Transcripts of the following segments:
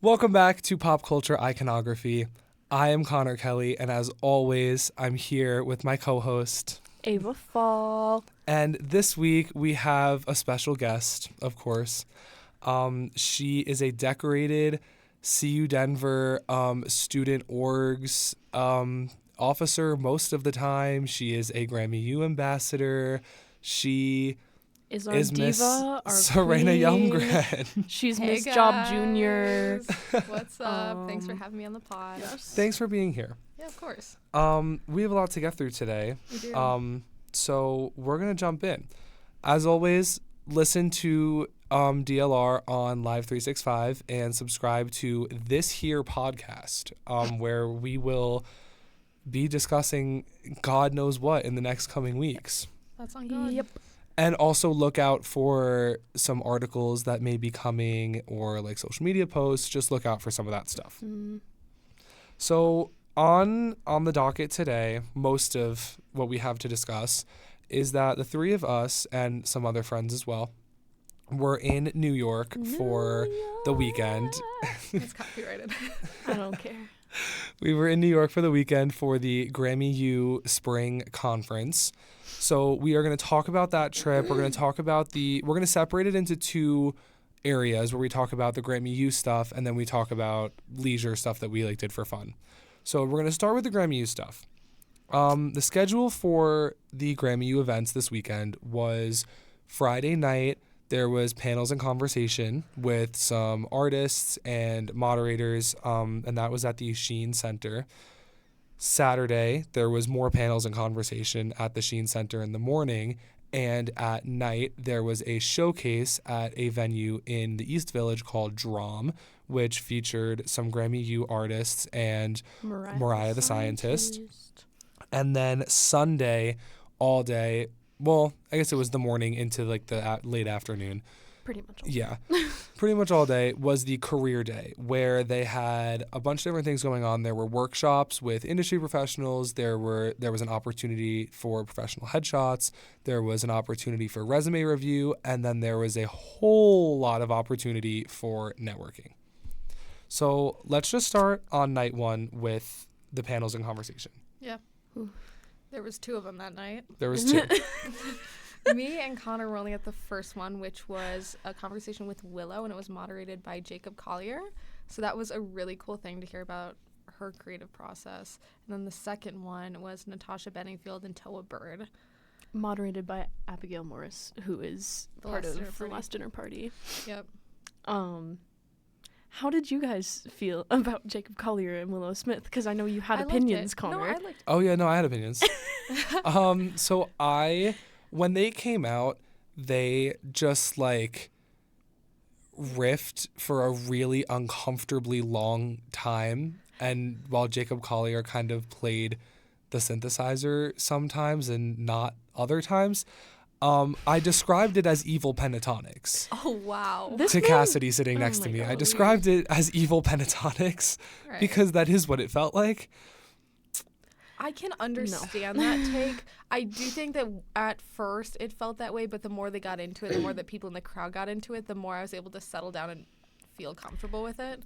Welcome back to Pop Culture Iconography. I am Connor Kelly, and as always, I'm here with my co-host, Ava Fall. And this week, we have a special guest, of course. She is a decorated CU Denver student orgs officer most of the time. She is a Grammy U ambassador. She Is our is diva, Miss our Syrena queen. Hjelmgren. She's Hey Miss guys. Job Junior. What's up? Thanks for having me on the pod. Yes. Thanks for being here. Yeah, of course. We have a lot to get through today. We do. So we're going to jump in. As always, listen to DLR on Live 365 and subscribe to This Here podcast, where we will be discussing God knows what in the next coming weeks. That's on God. Yep. And also look out for some articles that may be coming or like social media posts. Just look out for some of that stuff. So on the docket today, most of what we have to discuss is that the three of us and some other friends as well were in New York for the weekend. It's copyrighted. I don't care. We were in New York for the weekend for the Grammy U Spring Conference. So we are going to talk about that trip. We're going to talk about we're going to separate it into two areas where we talk about the Grammy U stuff and then we talk about leisure stuff that we did for fun. So we're going to start with the Grammy U stuff. The schedule for the Grammy U events this weekend was Friday night. There was panels and conversation with some artists and moderators, and that was at the Sheen Center. Saturday, there was more panels and conversation at the Sheen Center in the morning, and at night, there was a showcase at a venue in the East Village called Drum, which featured some Grammy U artists and Mariah the Scientist. And then Sunday, all day, well, I guess it was the morning into the late afternoon. Pretty much all. Yeah. Pretty much all day was the career day where they had a bunch of different things going on. There were workshops with industry professionals. There was an opportunity for professional headshots. There was an opportunity for resume review. And then there was a whole lot of opportunity for networking. So let's just start on night one with the panels and conversation. Yeah. There was two of them that night. There was two. Me and Connor were only at the first one, which was a conversation with Willow, and it was moderated by Jacob Collier. So that was a really cool thing to hear about her creative process. And then the second one was Natasha Bedingfield and Toa Bird. Moderated by Abigail Morris, who is part of the Last Dinner Party. Yep. How did you guys feel about Jacob Collier and Willow Smith? Because I know you had opinions, Connor. No, I liked it. Oh, yeah, no, I had opinions. So when they came out, they just riffed for a really uncomfortably long time. And while Jacob Collier kind of played the synthesizer sometimes and not other times, I described it as evil pentatonics. Oh, wow. To Cassidy sitting next to me. God. I described it as evil pentatonics because that is what it felt like. I can understand that take. I do think that at first it felt that way, but the more they got into it, the more that people in the crowd got into it, the more I was able to settle down and feel comfortable with it.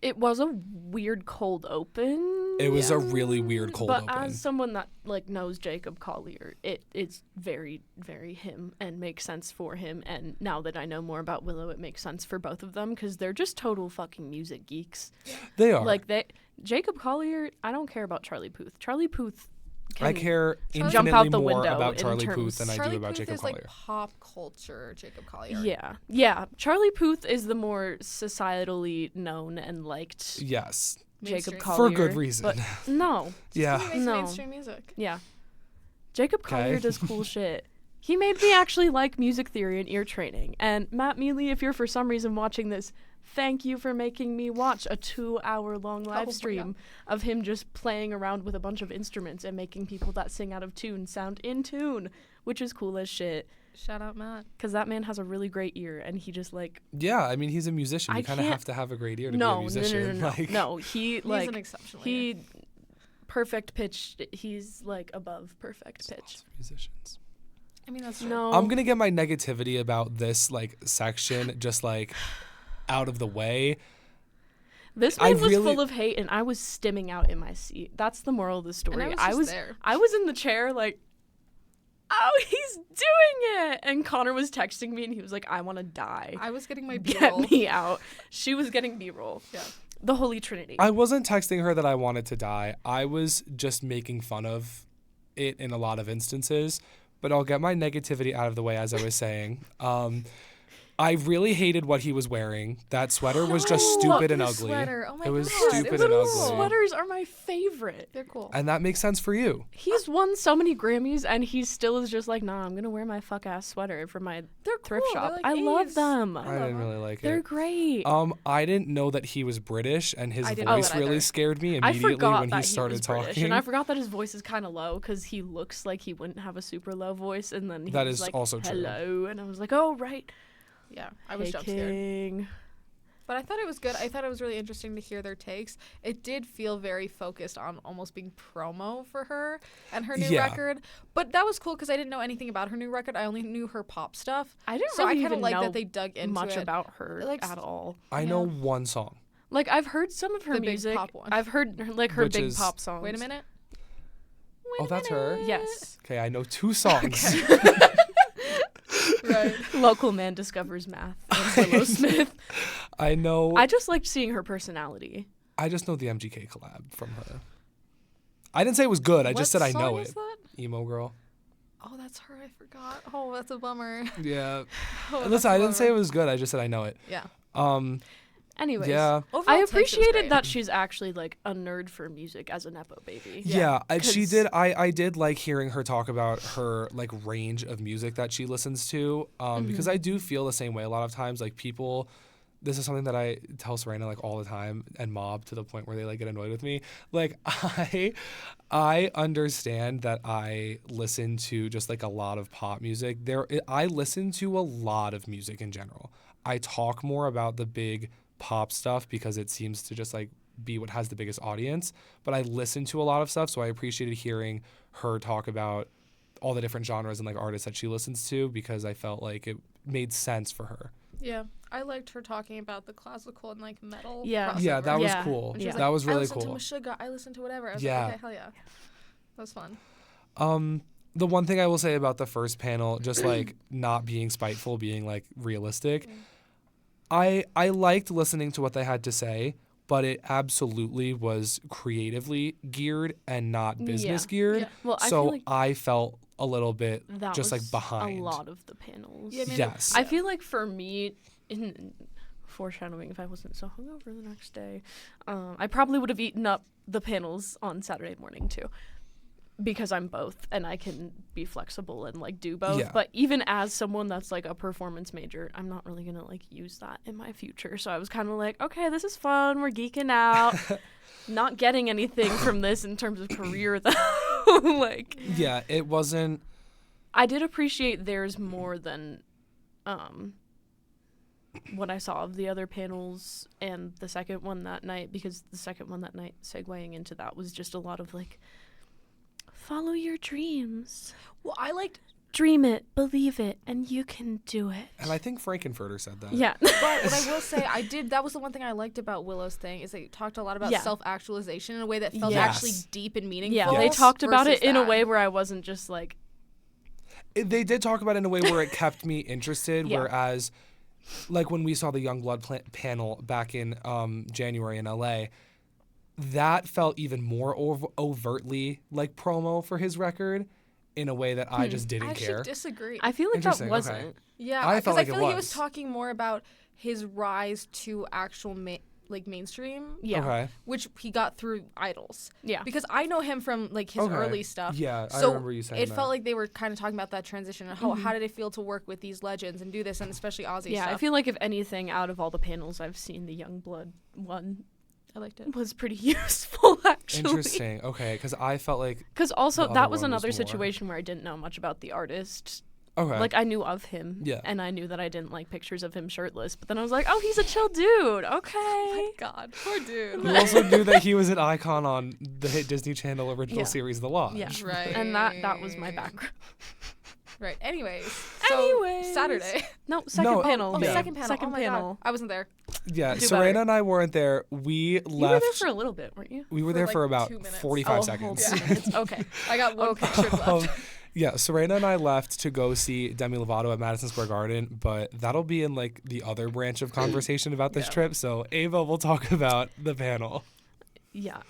It was a weird cold open. It was a really weird cold open. But as someone that knows Jacob Collier, it's very, very him and makes sense for him. And now that I know more about Willow, it makes sense for both of them because they're just total fucking music geeks. They are. Jacob Collier, I don't care about Charlie Puth. Charlie Puth can I care jump out infinitely the more window about in Charlie terms- Puth than I Charlie do about Puth Jacob is Collier. like pop culture Jacob Collier. Yeah. Charlie Puth is the more societally known and liked Yes. Jacob Mainstream. Collier. For good reason. But no. Yeah. He makes No. mainstream music. Yeah. Jacob Collier Okay. does cool shit. He made me actually like music theory and ear training. And Matt Mealy, if you're for some reason watching this, thank you for making me watch a 2-hour-long live stream of him just playing around with a bunch of instruments and making people that sing out of tune sound in tune, which is cool as shit. Shout out Matt. Because that man has a really great ear, and he just Yeah, I mean, he's a musician. I You kind of can't- have to have a great ear to be a musician. No, he He's an exceptional ear. perfect pitch. He's above perfect pitch. Lots of musicians. I mean, that's true. No, I'm gonna get my negativity about this section just out of the way. This man was full of hate, and I was stimming out in my seat. That's the moral of the story. And I was there. I was in the chair, like, oh, he's doing it. And Connor was texting me, and he was like, I want to die. I was getting my B-roll. Get me out. She was getting B-roll. Yeah. The Holy Trinity. I wasn't texting her that I wanted to die. I was just making fun of it in a lot of instances. But I'll get my negativity out of the way, as I was saying. I really hated what he was wearing. That sweater was just stupid and ugly. Sweater. Oh my it was God. stupid and ugly. Sweaters are my favorite. They're cool. And that makes sense for you. He's won so many Grammys, and he still is just like, nah, I'm going to wear my fuck-ass sweater from my thrift cool. shop. They're like I love A's. them. I didn't really like They're it. great. I didn't know that he was British, and his I didn't know voice that really either. scared me I immediately forgot when that he started was British, talking. and I forgot that his voice is kind of low because he looks like he wouldn't have a super low voice, and then he That was is like, also true. hello, and I was like, oh, right. Yeah, I was Hey, jump scared. King. But I thought it was good. I thought it was really interesting to hear their takes. It did feel very focused on almost being promo for her and her new Yeah. record. But that was cool because I didn't know anything about her new record. I only knew her pop stuff. I didn't So really I kind even of like know that they dug into much it. about her Like, at all. I know one song. Like, I've heard some of her The big music. pop one. I've heard like her Which big is- pop songs. Wait a minute. Oh, that's her? Yes. Okay, I know 2 songs. Right. Local man discovers math. And Willow Smith. I know. I just liked seeing her personality. I just know the MGK collab from her. I didn't say it was good. I What just said I know song it. is that? Emo girl. Oh, that's her. I forgot. Oh, that's a bummer. Yeah. Oh, that's Listen, a I didn't say it bummer. was good. I just said I know it. Yeah. Anyways. Yeah. Overall, I takes, it was appreciated great. that she's actually like a nerd for music as a nepo baby. Yeah, she 'cause- did. I did like hearing her talk about her like range of music that she listens to, because I do feel the same way a lot of times. Like people, this is something that I tell Syrena like all the time, and Mob to the point where they like get annoyed with me. Like I understand that I listen to just like a lot of pop music. I listen to a lot of music in general. I talk more about the big pop stuff because it seems to just like be what has the biggest audience, but I listen to a lot of stuff, so I appreciated hearing her talk about all the different genres and like artists that she listens to because I felt like it made sense for her. Yeah, I liked her talking about the classical and like metal. Yeah. Yeah, that was Yeah. cool. And she was That like, was really I listen cool. to Meshuggah. I listen to whatever. I was Yeah. like, okay, hell yeah. That was fun. The one thing I will say about the first panel, just like not being spiteful, being like realistic, I liked listening to what they had to say, but it absolutely was creatively geared and not business geared. Yeah. Well, I So feel like I felt a little bit that just was like behind. a lot of the panels. Yeah, I mean, Yes. I feel like for me, in foreshadowing, if I wasn't so hungover the next day, I probably would have eaten up the panels on Saturday morning too. Because I'm both and I can be flexible and like do both. Yeah. But even as someone that's like a performance major, I'm not really gonna like use that in my future. So I was kind of like, okay, this is fun. We're geeking out. Not getting anything from this in terms of career though. Like Yeah, it wasn't. I did appreciate theirs more than what I saw of the other panels and the second one that night, because the second one that night, segueing into that, was just a lot of like, follow your dreams. Well, I liked, Dream it, believe it, and you can do it. And I think Frankenfurter said that. Yeah. but what I will say, that was the one thing I liked about Willow's thing, is they talked a lot about Yeah. self-actualization in a way that felt Yes. actually deep and meaningful. Yeah, they talked about it versus in a that. way where I wasn't just like, They did talk about it in a way where it kept me interested, Yeah. whereas like when we saw the Youngblood panel back in January in LA, that felt even more overtly like promo for his record in a way that I just I didn't actually care. disagree. I feel like that Interesting, okay. wasn't. Yeah, I because felt I like feel it like he was was. talking more about his rise to actual mainstream. Yeah. Okay. Which he got through idols. Yeah. Because I know him from like his Okay. early stuff. Yeah, I so remember you saying it that. felt like they were kind of talking about that transition and how did it feel to work with these legends and do this, and especially Ozzy Yeah, stuff. I feel like if anything, out of all the panels I've seen, the Youngblood one I liked it. was pretty useful, actually. Interesting. Okay, because I felt like Because also, The that other was one was another more- situation where I didn't know much about the artist. okay. Like, I knew of him. Yeah. And I knew that I didn't like pictures of him shirtless. But then I was like, oh, he's a chill dude. Okay. Oh my God, poor dude. you also knew that he was an icon on the hit Disney Channel original Yeah. series The Lodge. Yeah. Right. And that was my background. Right. Anyways. So Anyways. Saturday. No, second No, panel. Oh, Yeah. second panel. Second oh my panel. God. I wasn't there. Yeah, Do Syrena better. and I weren't there. We You were left. there for a little bit, weren't you? We were For there like for about 2 minutes. 45 Oh, seconds. whole 2 minutes. Okay. I got one Okay. picture left. Yeah, Syrena and I left to go see Demi Lovato at Madison Square Garden, but that'll be in like the other branch of conversation about this Yeah. trip. So Ava will talk about the panel. Yeah.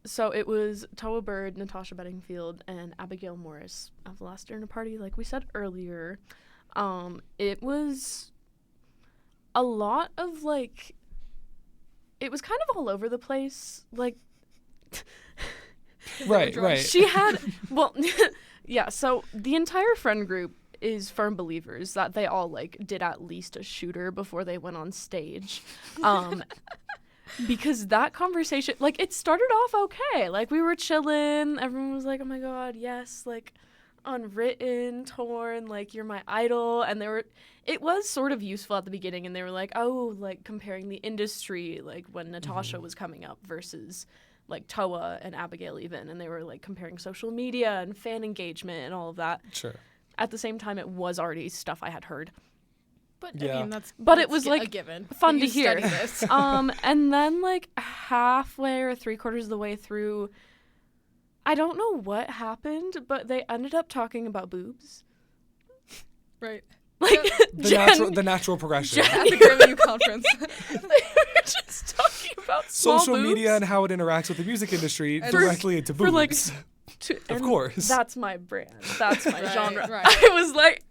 So it was Toa Bird, Natasha Bedingfield, and Abigail Morris of the Last Dinner Party, like we said earlier. It was a lot of like, it was kind of all over the place. Like, Right. she had, well, yeah, so the entire friend group is firm believers that they all like did at least a shooter before they went on stage. Because that conversation, like, it started off okay. Like, we were chilling. Everyone was like, oh my God, yes, like, Unwritten, Torn, like, you're my idol. And it was sort of useful at the beginning. And they were like, oh, like, comparing the industry, like, when Natasha was coming up versus, like, Toa and Abigail even. And they were, like, comparing social media and fan engagement and all of that. Sure. At the same time, it was already stuff I had heard. But Yeah. I mean, that's But that's it was, a like, given. fun You to hear. study this. And then like halfway or 3/4 of the way through, I don't know what happened, but they ended up talking about boobs. Right. Like The natural progression. At the Grammy U conference. they were just talking about small Social boobs media and how it interacts with the music industry And directly into boobs. for like Of and course. that's my brand. That's my Right, genre. right. I was like,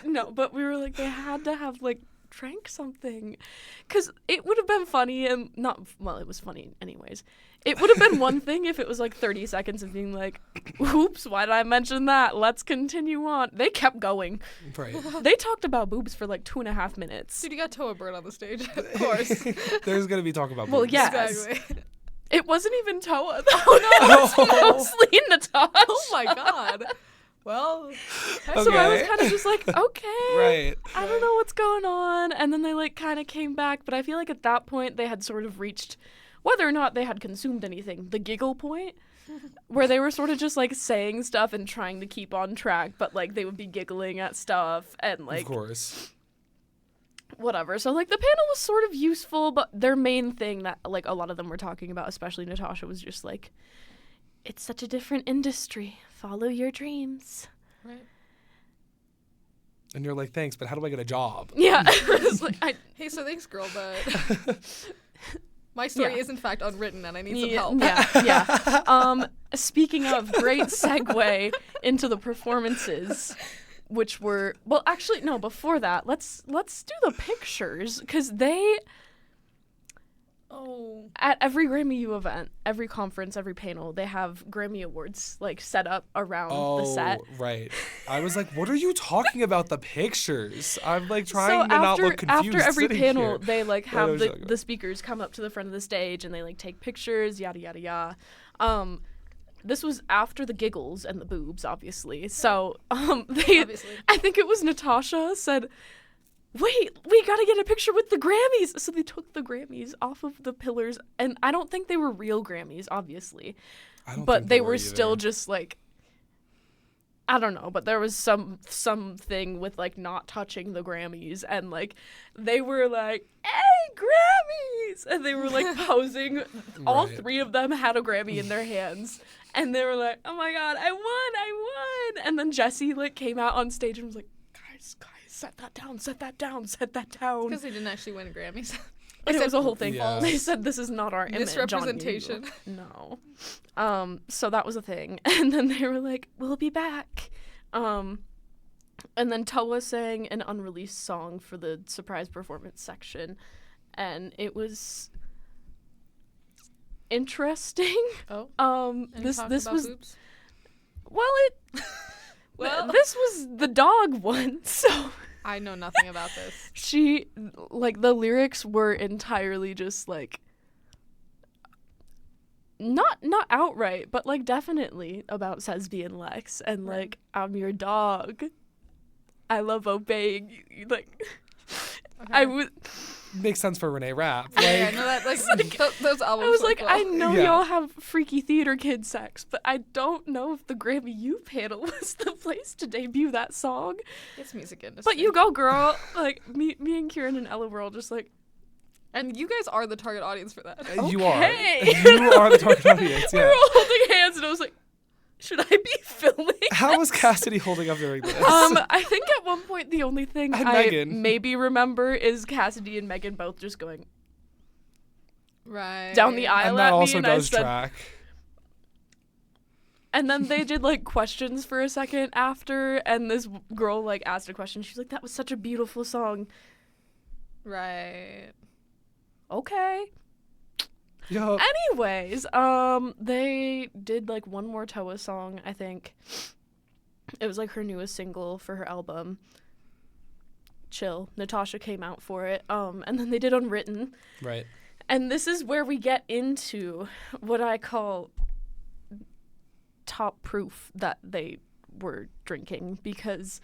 no, but we were like, they had to have like drank something, because it would have been funny and not well. It was funny anyways. It would have been one thing if it was like 30 seconds of being like, oops, why did I mention that? Let's continue on. They kept going. Right. They talked about boobs for like 2.5 minutes. Dude, you got Toa Bird on the stage. Of course. There's going to be talk about Well, boobs. yes. Exactly. It wasn't even Toa. That was mostly Natasha. Oh my God. Well, So I was Okay. kind of just like, okay. Right. I don't know what's going on. And then they like kind of came back, but I feel like at that point they had sort of reached, whether or not they had consumed anything, the giggle point, where they were sort of just like saying stuff and trying to keep on track, but like they would be giggling at stuff and like Of course. whatever. So like the panel was sort of useful, but their main thing that like a lot of them were talking about, especially Natasha, was just like, it's such a different industry. Follow your dreams. right. And you're like, thanks, but how do I get a job? Yeah. It's like, Hey, so thanks, girl, but my story Yeah. is in fact unwritten, and I need some yeah, help. yeah. Speaking of, great segue into the performances, which were actually no. Before that, let's do the pictures, because they Oh. at every Grammy U event, every conference, every panel, they have Grammy Awards like set up around the set. Right. I was like, what are you talking about? The pictures. I'm like trying So to not look confused. after every sitting panel, here. they like I have was like- the speakers come up to the front of the stage and they like take pictures, yada yada yada. This was after the giggles and the boobs, obviously. So they, Obviously. I think it was Natasha said, "Wait, we gotta get a picture with the Grammys." So they took the Grammys off of the pillars, and I don't think they were real Grammys, obviously, I don't but think they were still either. just like, I don't know, but there was something with like not touching the Grammys, and like they were like, "Hey, Grammys!" and they were like posing. All Right. three of them had a Grammy in their hands, and they were like, "Oh my God, I won!" And then Jessie like came out on stage and was like, "Guys, set that down, set that down, set that down." Because they didn't actually win Grammys. And it was a whole thing. Yeah. They said this is not our image. Misrepresentation. On you. No. So that was a thing. And then they were like, "We'll be back." And then Toa sang an unreleased song for the surprise performance section. And it was interesting. Oh. Any This talk this about was boobs? well it Well. this was the dog one, so I know nothing about this. she like the lyrics were entirely just like not outright, but like definitely about Sesbi and Lex and Right. like, I'm your dog, I love obeying you. Like Okay. I was Makes sense for Renee Rapp. Like, Yeah, I know that. Like those albums. I was work like, well. I know Yeah. y'all have freaky theater kid sex, but I don't know if the Grammy U panel was the place to debut that song. It's music industry. But you go, girl. Like me and Kieran and Ella were all just like, And you guys are the target audience for that. You are. Okay. You are the target audience. We Yeah. were holding hands, and I was like, should I be filming? How was Cassidy holding up during this? I think at one point the only thing And I Megan. maybe remember is Cassidy and Megan both just going Right. down the aisle and that at me, also and does I said, track. and then they did like questions for a second after, and this girl like asked a question. She's like, "That was such a beautiful song." Right. Okay. Yo. Anyways, they did like one more Toa song, I think. It was like her newest single for her album. Chill. Natasha came out for it. And then they did Unwritten. Right. And this is where we get into what I call top proof that they were drinking, because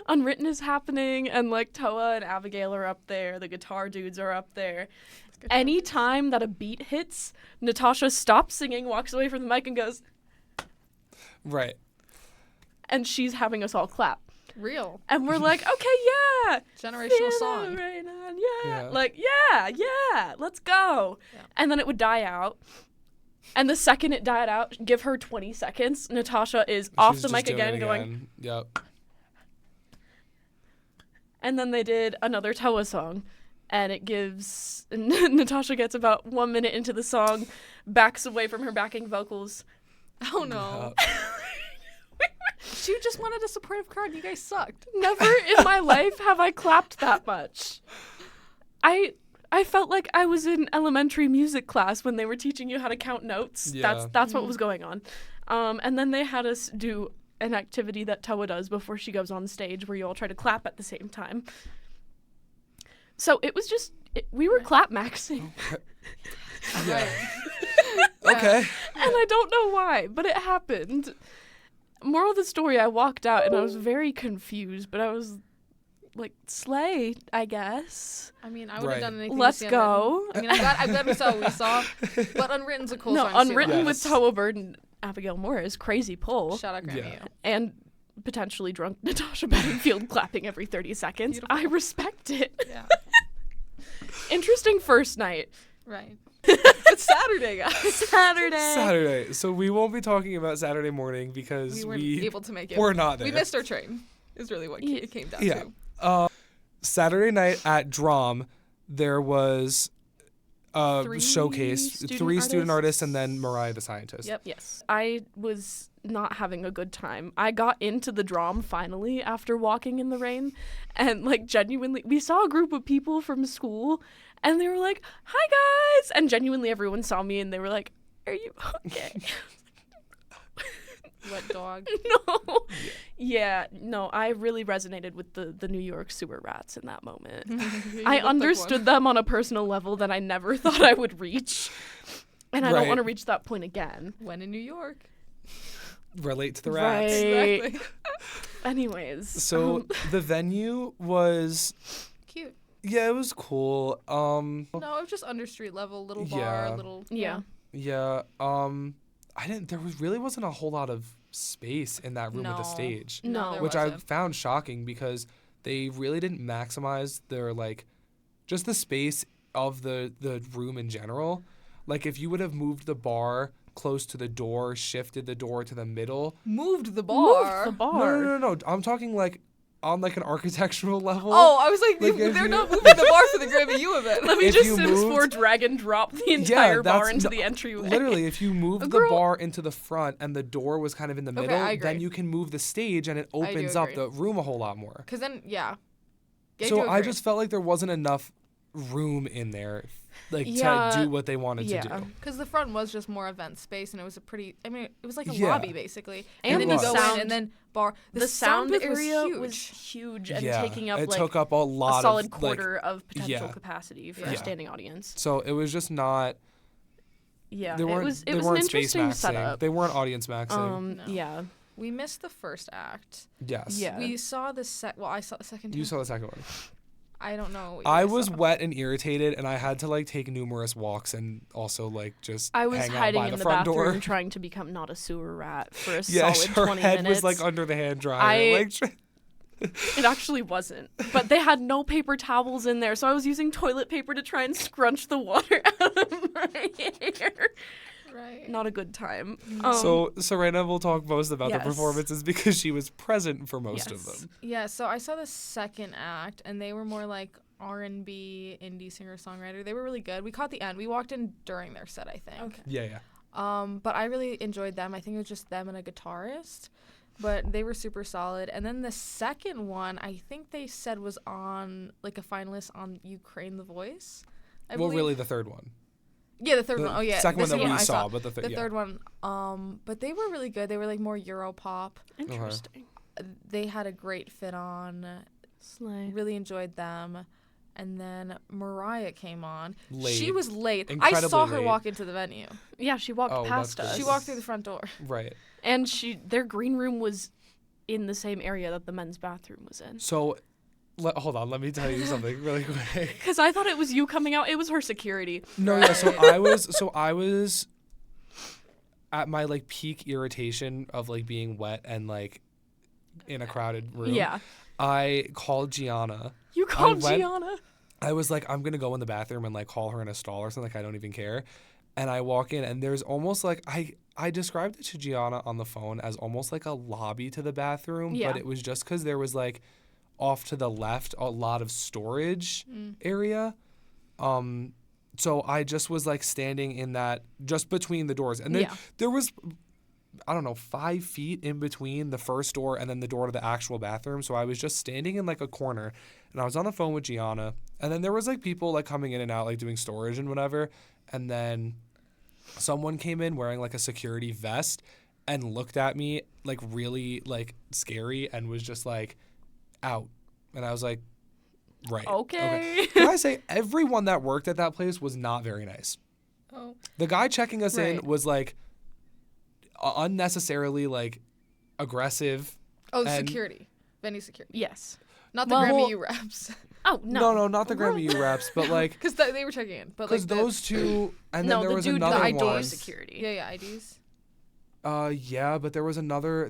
Unwritten is happening and like Toa and Abigail are up there, the guitar dudes are up there. Anytime that a beat hits, Natasha stops singing, walks away from the mic and goes, Right. and she's having us all clap. Real. And we're like, okay, yeah. Generational Feel song. it rain on, Yeah. Like, yeah, let's go. Yeah. And then it would die out. And the second it died out, give her 20 seconds, Natasha is off She's the just mic doing again it going, Yep. and then they did another Toa song. And it gives, Natasha gets about 1 minute into the song, backs away from her backing vocals. Oh no. She just wanted a supportive crowd. You guys sucked. Never in my life have I clapped that much. I felt like I was in elementary music class when they were teaching you how to count notes. Yeah. That's what was going on. And then they had us do an activity that Toa does before she goes on stage where you all try to clap at the same time. So it was just, we were clap maxing. Yeah. Okay. And I don't know why, but it happened. Moral of the story, I walked out and I was very confused, but I was like, slay, I guess. I mean, I would have Right. done anything. Let's to see go. Unwritten. I mean, I'm glad we saw what we saw. But Unwritten's a cool No, song. to see Unwritten live. with Toa Bird and Abigail Morris, crazy pull. Shout out Grammy Yeah. U. And potentially drunk Natasha Bedingfield clapping every 30 seconds. Beautiful. I respect it. Yeah. Interesting first night. Right. It's Saturday, guys. Saturday. So we won't be talking about Saturday morning because We weren't able to make it. we're not there. We missed our train. Is really what Yeah. it came down Yeah. to. Saturday night at Drum, there was a Three showcase, student 3 student artists artists. and then Mariah the Scientist. Yep. Yes. I was not having a good time. I got into the Drum finally after walking in the rain, and like genuinely, we saw a group of people from school, and they were like, "Hi guys," and genuinely everyone saw me and they were like, "Are you okay?" Wet dog. No. Yeah, no, I really resonated with the New York sewer rats in that moment. I understood them on a personal level that I never thought I would reach. And I don't Right. want to reach that point again. When in New York. Relate to the rats. Right. Exactly. Anyways. So the venue was, Cute. yeah, it was cool. No, it was just under street level, little bar, Yeah. little. Yeah. Yeah. There really wasn't a whole lot of space in that room with the No. stage, No. there which I wasn't. found shocking because they really didn't maximize their like just the space of the room in general. Like if you would have moved the bar close to the door, shifted the door to the middle. Moved the Moved bar. the bar. No. I'm talking like on like an architectural level. Oh, I was like, Like, if they're you- not moving the bar for the Grammy U event. Let me If just you Sims 4 moved- drag and drop the entire bar that's- into no, the entryway. Literally, if you moved the Girl. bar into the front and the door was kind of in the middle, I agree. then you can move the stage and it do opens up agree. the room a whole lot more. Because then, yeah. So I just felt like there wasn't enough room in there, like Yeah. to do what they wanted Yeah. to do. Because the front was just more event space, and it was it was like a Yeah. lobby, basically. And then you the go sound- in, and then bar. The sound booth area was was huge. huge and Yeah, taking up it like took up a lot a solid of quarter like, of potential yeah. capacity for Yeah. a standing audience. so it was just not. Yeah, They weren't. it was they an weren't space interesting maxing. setup. They weren't audience maxing. No. Yeah, We missed the first act. Yes. yeah. We saw the Well, I saw the second. You too. saw the second one. I don't know. What you I guys was saw. wet and irritated, and I had to like take numerous walks and also like just. I was hang out hiding by in the the front bathroom door. trying to become not a sewer rat for a Yeah, solid her 20 head minutes. was like under the hand dryer. I- like, It actually wasn't. But they had no paper towels in there, so I was using toilet paper to try and scrunch the water out of my hair. Right. Not a good time. So Syrena will talk most about the Yes. performances because she was present for most of Yes. them. Yeah, so I saw the second act, and they were more like R&B indie singer-songwriter. They were really good. We caught the end. We walked in during their set, I think. Okay. Yeah. But I really enjoyed them. I think it was just them and a guitarist, but they were super solid. And then the second one, I think they said was on like a finalist on Ukraine The Voice. I Well, believe. really, the third one. Yeah, the third one. Oh yeah, Second the one that second we I saw, but the the yeah. third one. But they were really good. They were like more Euro pop. Interesting. They had a great fit on. Slay. Really enjoyed them. And then Mariah came on. Late. She was late. I Incredibly saw her late. walk into the venue. Yeah, she walked Oh, past that's us. good. She walked through the front door. Right. And their green room was in the same area that the men's bathroom was in. So, hold on. Let me tell you something really quick. Because I thought it was you coming out. It was her security. No, yeah. So I was at my like peak irritation of like being wet and like in a crowded room. Yeah. I called Gianna. You called went- Gianna. I was like, I'm gonna go in the bathroom and like call her in a stall or something. Like I don't even care. And I walk in and there's almost like I described it to Gianna on the phone as almost like a lobby to the bathroom, Yeah. but it was just because there was like off to the left a lot of storage area. So I just was like standing in that just between the doors, and then Yeah. there was, I don't know, 5 feet in between the first door and then the door to the actual bathroom. So I was just standing in like a corner, and I was on the phone with Gianna, and then there was like people like coming in and out like doing storage and whatever, and then someone came in wearing like a security vest and looked at me like really like scary and was just like out, and I was like, right, Okay. Can I say everyone that worked at that place was not very nice. Oh. The guy checking us in Right. was like unnecessarily like aggressive. Oh, And- security. Venue security. Yes. Not the Well- Grammy U reps. Oh, no. No, not the Grammy U reps, but like Because they were checking in. But because like those two, and No, then there the was dude, another the IDs. one. security. Yeah, IDs. Yeah, but there was another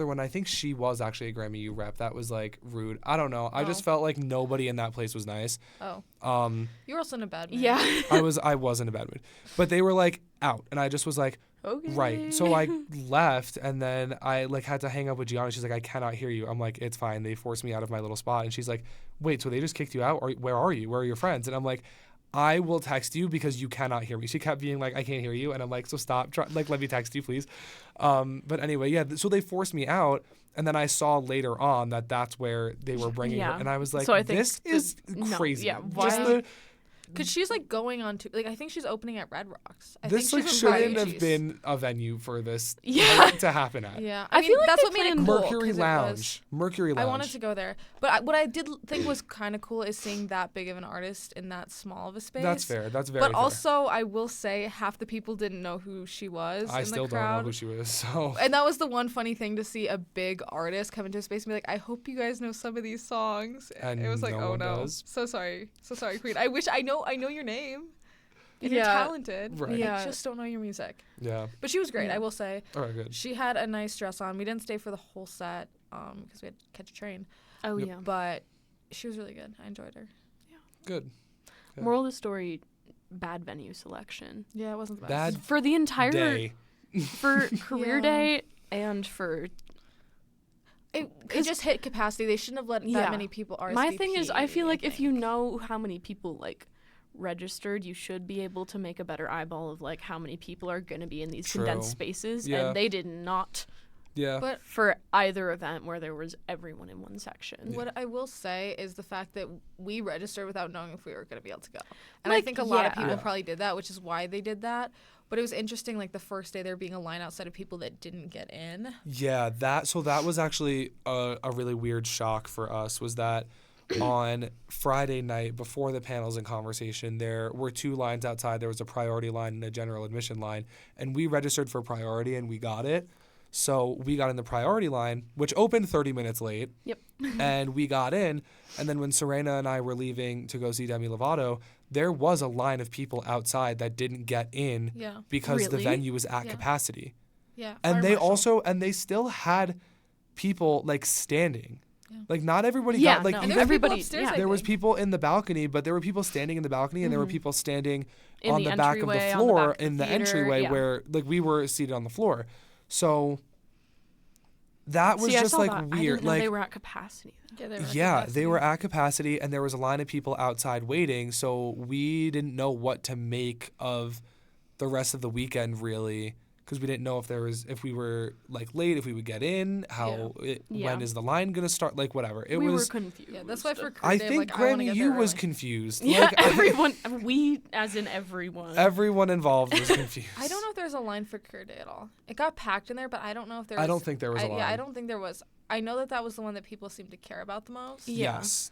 one. I think she was actually a Grammy U rep. That was like rude. I don't know. I just Oh. felt like nobody in that place was nice. Oh. Um, You were also in a bad mood. Yeah. I was in a bad mood, but they were like out, and I just was like, Okay. right. So I left, and then I like had to hang up with Gianna. She's like, I cannot hear you. I'm like, it's fine. They forced me out of my little spot, and she's like, wait, so they just kicked you out? Or where are you? Where are your friends? And I'm like, I will text you because you cannot hear me. She kept being like, I can't hear you, and I'm like, so stop. Like, let me text you, please. But anyway, yeah. So they forced me out, and then I saw later on that that's where they were bringing her, Yeah. and I was like, So I think this is no, crazy. yeah, Just why- the, Because she's like going on to like I think she's opening at Red Rocks. I this think like she's on shouldn't have Friday. been a venue for this Yeah. to happen at. Yeah, I I mean feel like that's they what made it planned- cool. Mercury 'cause it Lounge. was- Mercury Lounge. I wanted to go there, but what I did think was kind of cool is seeing that big of an artist in that small of a space. That's fair. That's very But fair. also, I will say half the people didn't know who she was. I in still the don't crowd. know who she was. So And that was the one funny thing to see a big artist come into a space and be like, I hope you guys know some of these songs. And it was like, no oh one no. does. So sorry, Queen. I wish I know your name. And you're Yeah. talented. Right. Yeah. I just don't know your music. yeah. But she was great, Yeah. I will say. All right, good. She had a nice dress on. We didn't stay for the whole set because we had to catch a train. Oh, Yep. yeah. But she was really good. I enjoyed her. Good. Yeah. Moral of the story, bad venue selection. Yeah, it wasn't the Bad best. For the entire, day. for career Yeah. day and for It 'cause- just hit capacity. They shouldn't have let Yeah. that many people RSVP. My thing is, I feel like if you think. know how many people like registered, you should be able to make a better eyeball of like how many people are going to be in these True. condensed spaces, Yeah. and they did not Yeah. But for either event where there was everyone in one section. what I will say is the fact that we registered without knowing if we were going to be able to go. And I Like, think a lot of yeah. people Yeah. probably did that, which is why they did that. But it was interesting, like the first day there being a line outside of people that didn't get in. Yeah, that was actually a really weird shock for us, was that on Friday night before the panels and conversation, there were 2 lines outside. There was a priority line and a general admission line, and we registered for priority and we got it. So we got in the priority line, which opened 30 minutes late. Yep. And we got in, and then when Syrena and I were leaving to go see Demi Lovato, there was a line of people outside that didn't get in Yeah. because the Really? venue was at Yeah. capacity. Yeah. And Fire they marshal. also, and they still had people like standing. Like, not everybody Yeah, got, like, no. And even there were people everybody- upstairs, yeah. I there was think. people in the balcony, but there were people standing in the balcony, and there were people standing In on the the back of the entryway, on the floor back of the in the theater, entryway yeah. where, like, we were seated on the floor. So that was See, I just, saw like, that. I weird. didn't know like, they were at capacity. Yeah, they were. at yeah, they capacity. were at capacity, and there was a line of people outside waiting, so we didn't know what to make of the rest of the weekend, really, because we didn't know if we were, like, late, if we would get in, Yeah. when is the line going to start, like, whatever. It We was, were confused. Yeah, that's why for career I day, I'm think like, I wanna Grammy get U there was early. confused. Yeah, Like, everyone. We, as in everyone. everyone involved was confused. I don't know if there's a line for career day at all. It got packed in there, but I don't know if there was. I don't think there was a Yeah, line. I don't think there was. I know that was the one that people seemed to care about the most. Yeah. Yes.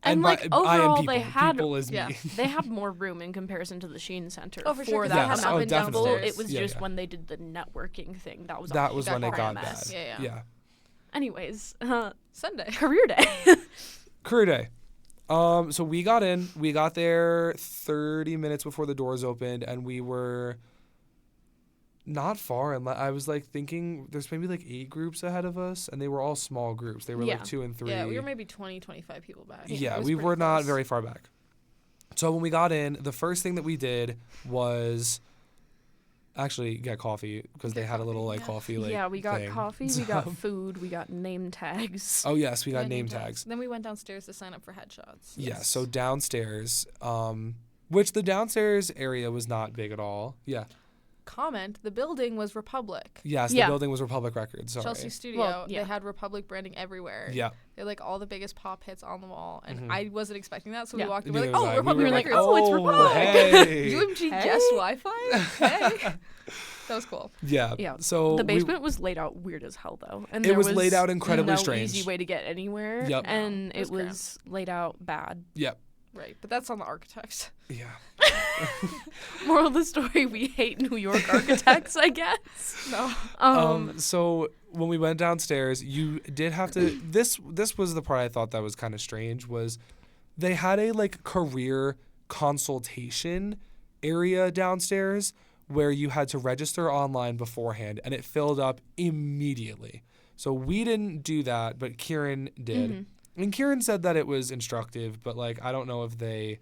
And, by- like, I am overall, people. they had- People is yeah. me. They had more room in comparison to the Sheen Center Oh, for sure, 'cause that they had amount up of and people. downstairs. It was Yeah, just yeah. when they did the networking thing that was That was got when it got mess. bad. Yeah. Anyways, Sunday. career day. Career day. So we got in. We got there 30 minutes before the doors opened, and we were not far. And I was like thinking, there's maybe like 8 groups ahead of us, and they were all small groups. They were Yeah. like 2 and 3. Yeah, we were maybe 20, 25 people back. Yeah, It was we pretty were not close. very far back. So when we got in, the first thing that we did was actually get coffee because they Get had a little coffee, like yeah. coffee like Yeah, we got thing. coffee, we got food, we got name tags. Oh yes, we got Yeah, name tags. Then we went downstairs to sign up for headshots. Yeah, so downstairs, which the downstairs area was not big at all. Yeah. Comment: the building was Republic. Yes, Yeah. the building was Republic Records. Sorry. Chelsea Studio. Well, yeah. They had Republic branding everywhere. Yeah. They had, like all the biggest pop hits on the wall, and Mhm. I wasn't expecting that. So Yeah. we walked in. We're Neither like, was oh, I. Republic We were like, Records. oh, it's Republic. Hey. UMG Hey. guest Wi-Fi. Hey, that was cool. Yeah. Yeah. So The we- basement was laid out weird as hell, though, and It there was laid out incredibly no strange. easy way to get anywhere. Yep. And It was it was laid out bad. yeah. Right, but that's on the architect. Yeah. Moral of the story: we hate New York architects, I guess. No. So when we went downstairs, you did have to. This was the part I thought that was kind of strange. Was they had a like career consultation area downstairs where you had to register online beforehand, and it filled up immediately. So we didn't do that, but Kieran did. Mhm. And Kieran said that it was instructive, but like I don't know if they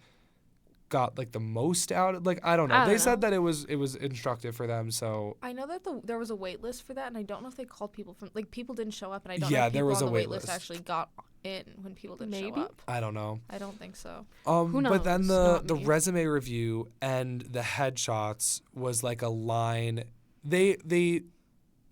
got like the most out. Like I don't know. I don't They know. said that it was instructive for them. So I know that there was a wait list for that, and I don't know if they called people from people didn't show up, and I don't Yeah, know if there people was on a the wait wait list list. actually got in when people didn't Maybe. show up. I don't know. I don't think so. Who But then knows? the Not me. resume review and the headshots was like a line. They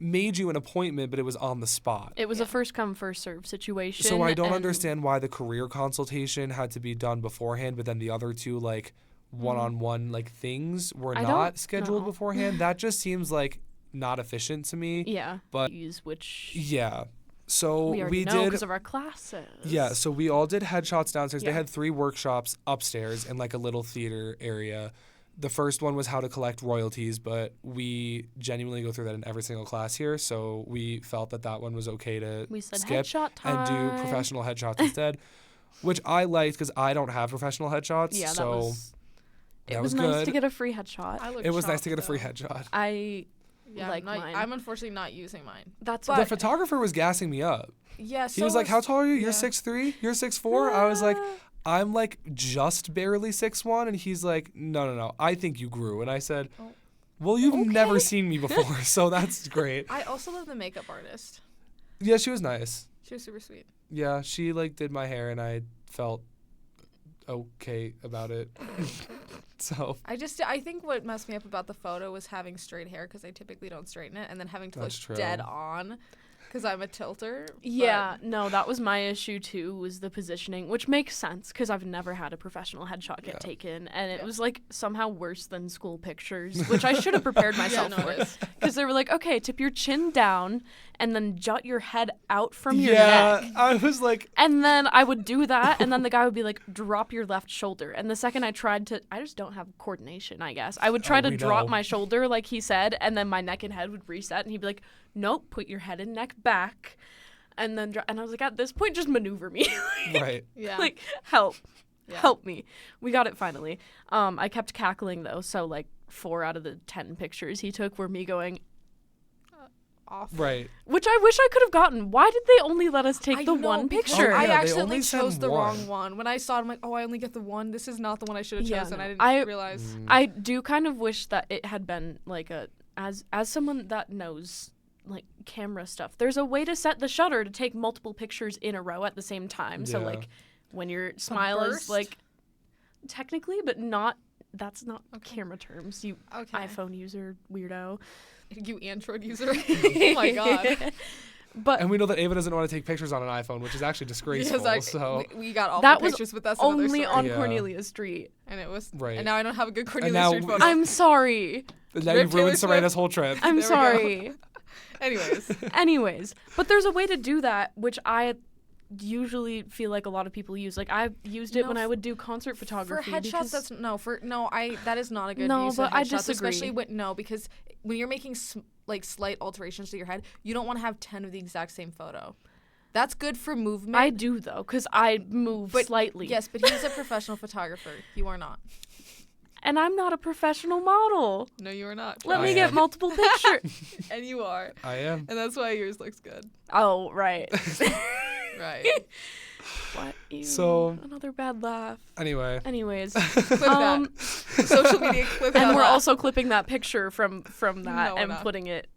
made you an appointment, but it was on the spot. It was Yeah. a first come first serve situation. So I don't and understand why the career consultation had to be done beforehand, but then the other two like one-on-one like things were I not don't scheduled know. beforehand. That just seems like not efficient to me. Yeah, But- which Yeah. So we already know did. because of our classes. Yeah, so we all did headshots downstairs. They Yeah. had 3 workshops upstairs in like a little theater area. The first one was how to collect royalties, but we genuinely go through that in every single class here, so we felt that one was okay to We said skip headshot and time. do professional headshots instead, which I liked because I don't have professional headshots. Yeah, so that was. It that was was nice good. to get a free headshot. I looked it was nice shocked, to get a free though. headshot. I Yeah, like not- mine. I'm unfortunately not using mine. That's But- The okay. photographer was gassing me up. Yeah, He was like, "How tall are you? You're yeah. 6'3"? You're 6'4"? I was like, Ah. I'm like just barely 6'1", and he's like, no, I think you grew. And I said, Oh. well, you've never Okay. seen me before, so that's great. I also love the makeup artist. Yeah, she was nice. She was super sweet. Yeah, she like did my hair, and I felt okay about it. So I think what messed me up about the photo was having straight hair because I typically don't straighten it, and then having to That's look true. dead on because I'm a tilter. but- Yeah, no, that was my issue too, was the positioning, which makes sense because I've never had a professional headshot get Yeah. taken, and it Yeah. was like somehow worse than school pictures, which I should have prepared myself no, for, it is. because they were like, okay, tip your chin down and then jut your head out from your yeah, neck. I was like, And then I would do that, and then the guy would be like, drop your left shoulder. And the second I tried to, I just don't have coordination, I guess. I would try to we drop know. my shoulder, like he said, and then my neck and head would reset, and he'd be like, nope, put your head and neck back. And then, and I was like, at this point, just maneuver me. right. Yeah. Like, help. Yeah. Help me. We got it finally. I kept cackling, though, so like 4 out of the 10 pictures he took were me going, off. Right. Which I wish I could have gotten. Why did they only let us take I the know, one because picture? I yeah, they accidentally only chose send the one. wrong one. When I saw it, I'm like, oh, I only get the one. This is not the one I should have Yeah, chosen. no. I didn't I- realize. I do kind of wish that it had been like as someone that knows like camera stuff. There's a way to set the shutter to take multiple pictures in a row at the same time. So Yeah. like when your smile is burst? like technically, but not. That's not Okay. camera terms. You Okay. iPhone user weirdo. You Android user. Oh my god. But And we know that Ava doesn't want to take pictures on an iPhone, which is actually disgraceful. So we got all That the was pictures, but that's another only story. on Yeah. Cornelia Street. And it was Right. And now I don't have a good Cornelia now Street photo. I'm sorry. now Rip you've ruined Taylor Swift. Serena's whole trip. I'm There we go. sorry. Anyways, But there's a way to do that, which I usually feel like a lot of people use. Like I used it No, when I would do concert for photography. headshots, because that is not a good No, use but of I headshots, disagree. especially because when you're making like slight alterations to your head, you don't want to have 10 of the exact same photo. That's good for movement. I do though, because I move But- slightly. Yes, but he's a professional photographer. You are not. And I'm not a professional model. No, you are not. Let I me am. get multiple pictures. And you are. I am. And that's why yours looks good. Oh, right. Right. What? Ew, So- another bad laugh. Anyway. Anyways, Clip um, that. Social media clip that. and we're laugh. also clipping that picture from that No, we're and not. putting it.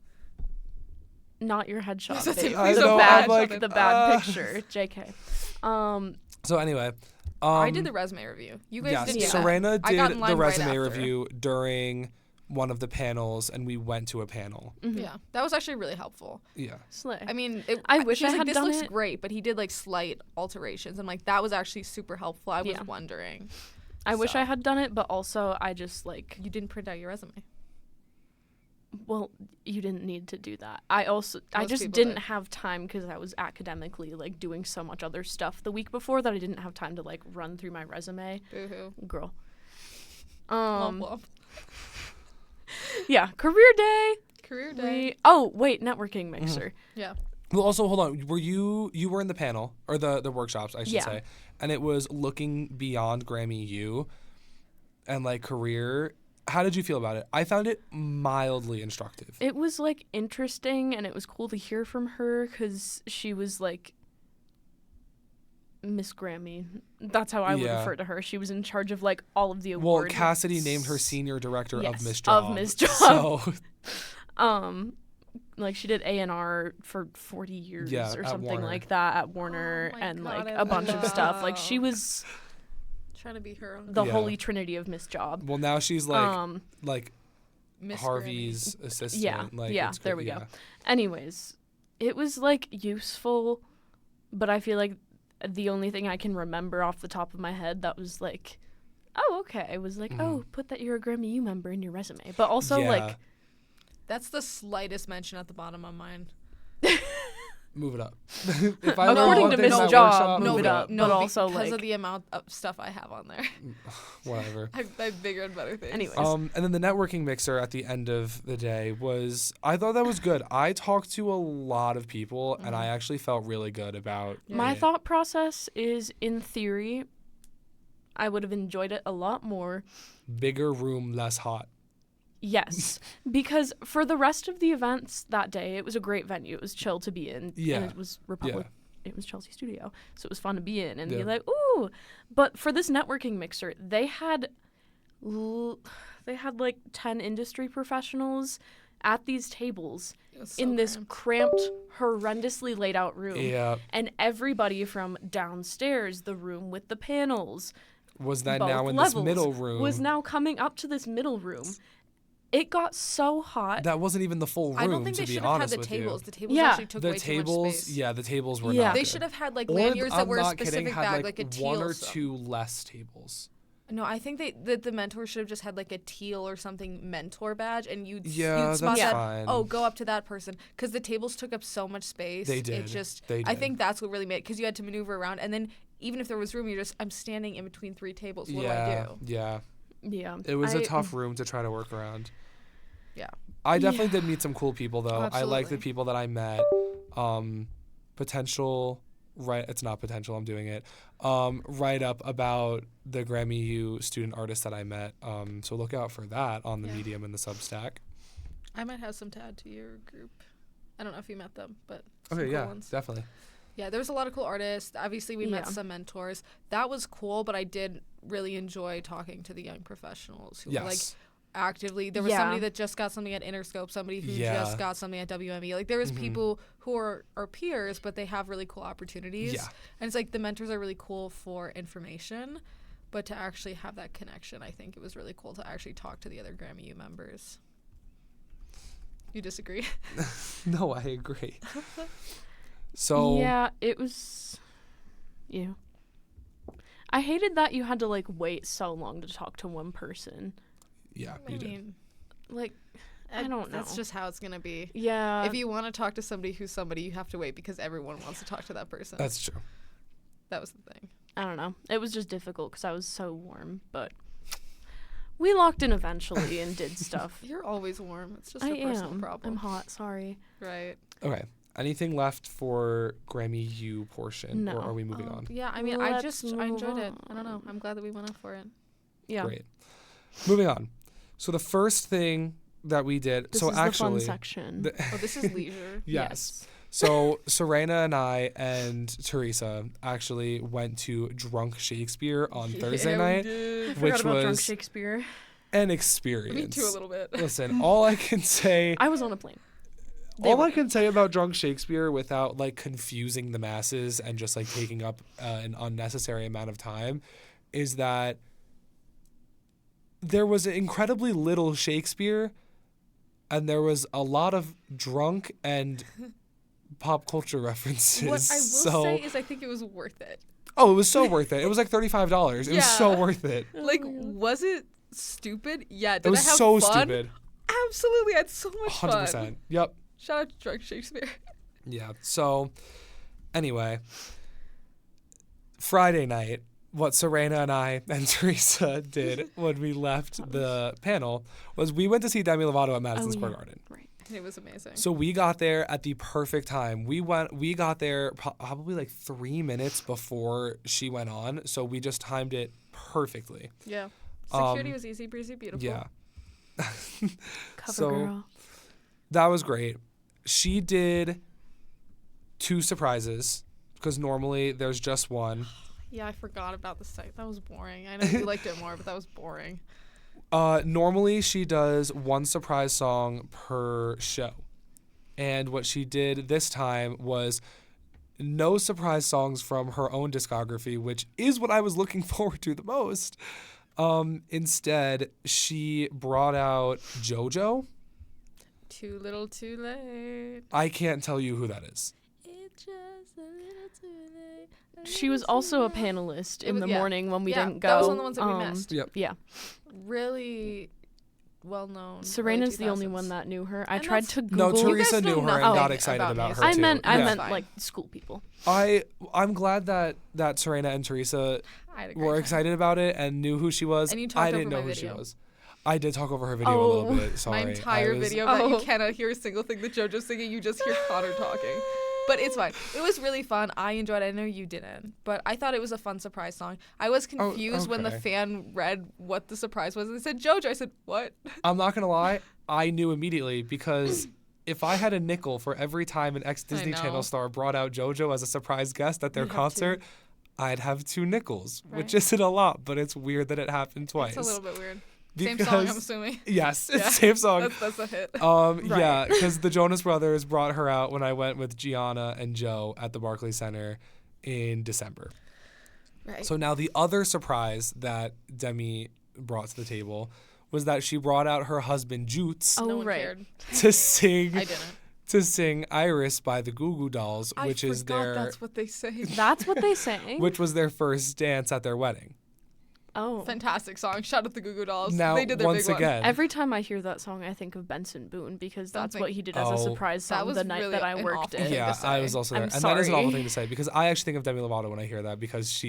Not your headshot, Yes, that's babe. it. I Please know, don't I'm bad like, shot it. The bad picture. JK. So anyway. I did the resume review. You guys Yes, didn't do that. Serena I got did in the line right resume after. review during one of the panels, and we went to a panel. Yeah, that was actually really helpful. Yeah. Slay. I mean, I wish she was I like, had this done looks it. great, but he did like slight alterations. I'm like, that was actually super helpful. I was Yeah. wondering. I wish So. I had done it, but also I just like. You didn't print out your resume. Well, you didn't need to do that. I Most just people didn't did. have time because I was academically like doing so much other stuff the week before that I didn't have time to like run through my resume. Boo-hoo. Girl. Womp womp. Yeah, career day. Career day. Oh, wait, networking mixer. Yeah. Well, also, hold on. Were you were in the panel or the workshops, I should Yeah. say, and it was looking beyond Grammy U and like career. How did you feel about it? I found it mildly instructive. It was like interesting and it was cool to hear from her because she was like Miss Grammy. That's how I would Yeah. refer to her. She was in charge of like all of the Well, awards. Cassidy named her senior director Yes, of Miss of Job. Miss Job. So Like she did A&R for 40 years Yeah, or at something Warner. like that at Warner Oh my and God, like I a bunch of stuff. Like love- she was Trying to be her own the Yeah. holy trinity of Miss Job. well, now she's like Miss Harvey's assistant. Yeah, Like, yeah, it's there good, we go. yeah. Anyways, it was like useful, but I feel like the only thing I can remember off the top of my head that was like, oh, okay. It was like, oh, put that you're a Grammy U member in your resume. But also Yeah. like, That's the slightest mention at the bottom of mine. Move it up. If I learned according one to thing in Miss that Job, workshop, move it up. No, but also because like, of the amount of stuff I have on there. Whatever. I have bigger and better things. anyways. And then the networking mixer at the end of the day I thought that was good. I talked to a lot of people and I actually felt really good about My it. thought process is, in theory, I would have enjoyed it a lot more. Bigger room, less hot. Yes, because for the rest of the events that day, it was a great venue. It was chill to be in. Yeah. And it was Republic. It was Chelsea Studio, so it was fun to be in and Yeah. be like, ooh. But for this networking mixer, they had like 10 industry professionals at these tables It was so in this cramped. cramped, horrendously laid out room. Yeah. And everybody from downstairs, the room with the panels, Was that both now in levels, this middle room? was now coming up to this middle room. It got so hot. That wasn't even the full room, I don't think to they be should have had honest the with tables. you. The tables Yeah. actually took The way too much tables, space. yeah, the tables were Yeah. not They good. should have had like Or, lanyards that I'm were a not kidding, specific had bag, like a teal. one or stuff. two less tables. No, I think the mentor should have just had like a teal or something mentor badge, and you'd Yeah, you'd spot that's that. fine. Oh, go up to that person because the tables took up so much space. They did. It just. They I did. think that's what really made because you had to maneuver around, and then even if there was room, I'm standing in between three tables. What yeah, do I do? yeah. Yeah. It was a tough room to try to work around. Yeah. I definitely did meet some cool people though. I like the Absolutely. people that I met. Potential, right? It's not potential. I'm doing it. Write up about the Grammy U student artist that I met. So look out for that on the Yeah. Medium and the Substack. I might have some to add to your group I don't know if you met them, but Okay, cool yeah, ones. definitely. Yeah, there was a lot of cool artists. Obviously, we met Yeah. some mentors. That was cool, but I did really enjoy talking to the young professionals who were like Yes. actively. There was Yeah. somebody that just got something at Interscope, somebody who Yeah. just got something at WME. Like there was Mhm. people who are our peers, but they have really cool opportunities. Yeah. And it's like the mentors are really cool for information, but to actually have that connection, I think it was really cool to actually talk to the other Grammy U members. You disagree? No, I agree. So Yeah, it was. Yeah. I hated that you had to like wait so long to talk to one person. yeah, I you did. mean, Like, I don't know. That's just how it's gonna be. Yeah. If you want to talk to somebody who's somebody, you have to wait because everyone wants to talk to that person. That's true. That was the thing. I don't know. It was just difficult because I was so warm, but we locked in eventually and did stuff. You're always warm. It's just I a personal am. problem. I'm hot. Sorry. Right. Okay. Anything left for Grammy U portion, No. or are we moving on? Yeah, I mean, Let's I enjoyed it. move I don't know. on. I'm glad that we went up for it. Yeah. Great. Moving on. So the first thing that we did. This so is actually, the fun section. Oh, this is leisure. yes. So Syrena and I and Teresa actually went to Drunk Shakespeare on Thursday night. I which forgot about Drunk was- Shakespeare. An experience. Me too, a little bit. Listen, all I can say, I was on a plane. all I can say about Drunk Shakespeare without like confusing the masses and just like taking up an unnecessary amount of time, is that there was incredibly little Shakespeare, and there was a lot of drunk and pop culture references. What I will so, say is I think it was worth it. oh, it was so worth it. It was like $35. It was so Yeah. worth it. Like, was it stupid? Yeah. Did It was I have so fun? stupid. Absolutely. I had so much 100%. fun. Yep. Shout out to Drunk Shakespeare. Yeah. So, anyway, Friday night, what Syrena and I and Teresa did when we left the panel was we went to see Demi Lovato at Madison Square Garden. Right. It was amazing. So we got there at the perfect time. We got there probably like 3 minutes before she went on. So we just timed it perfectly. Yeah. Security Um, was easy breezy, beautiful. Yeah. Cover So- girl. That was great. She did 2 surprises because normally there's just one. Yeah, I forgot about the site. That was boring. I know you liked it more, but that was boring. Normally she does 1 surprise song per show. And what she did this time was no surprise songs from her own discography, which is what I was looking forward to the most. Instead, she brought out JoJo. Too little, too late. I can't tell you who that is. It's just a little too late. She was also a panelist in was- the yeah. morning when we Yeah, didn't go. that was one of the ones that we missed. Yep. Yeah. Really well known. Serena's the only one that knew her. I And tried that's- to No, Google. Teresa knew her and nothing got excited about about music. her I too. meant Yeah. Fine. like school people. I'm glad that Serena and Teresa I had a great were time. excited about it and knew who she was. And you I talked didn't over know my who she video. was. I did talk over her video a little Oh. bit. Sorry. My entire I was- video that you Oh. cannot hear a single thing that JoJo's singing. You just hear Connor talking. But it's fine. It was really fun. I enjoyed it. I know you didn't. But I thought it was a fun surprise song. I was confused when the okay. fan read what the surprise was. And they said, JoJo. I said, what? I'm not gonna lie. I knew immediately because if I had a nickel for every time an ex-Disney know. Channel star brought out JoJo as a surprise guest at their You'd have concert, I'd have 2 nickels, which Right. isn't a lot, but it's weird that it happened twice. It's a little bit weird. Because, Same song, I'm assuming. Yes, it's Yeah. same song. That's a hit. Yeah, because the Jonas Brothers brought her out when I went with Gianna and Joe at the Barclays Center in December. Right. So now the other surprise that Demi brought to the table was that she brought out her husband Jutes Oh, no one right. cared. to sing I didn't. Iris by the Goo Goo Dolls, which I is forgot their that's what they say. That's what they sang. which was their first dance at their wedding. Oh. Fantastic song. Shout out the Goo Goo Dolls. Now they did their once big one. again, Every time I hear that song, I think of Benson Boone because Don't that's think- what he did as Oh. a surprise That song was the night really that I an worked awful it. thing. yeah, to I say. was also there, I'm and that is an awful sorry. thing to say because I actually think of Demi Lovato when I hear that because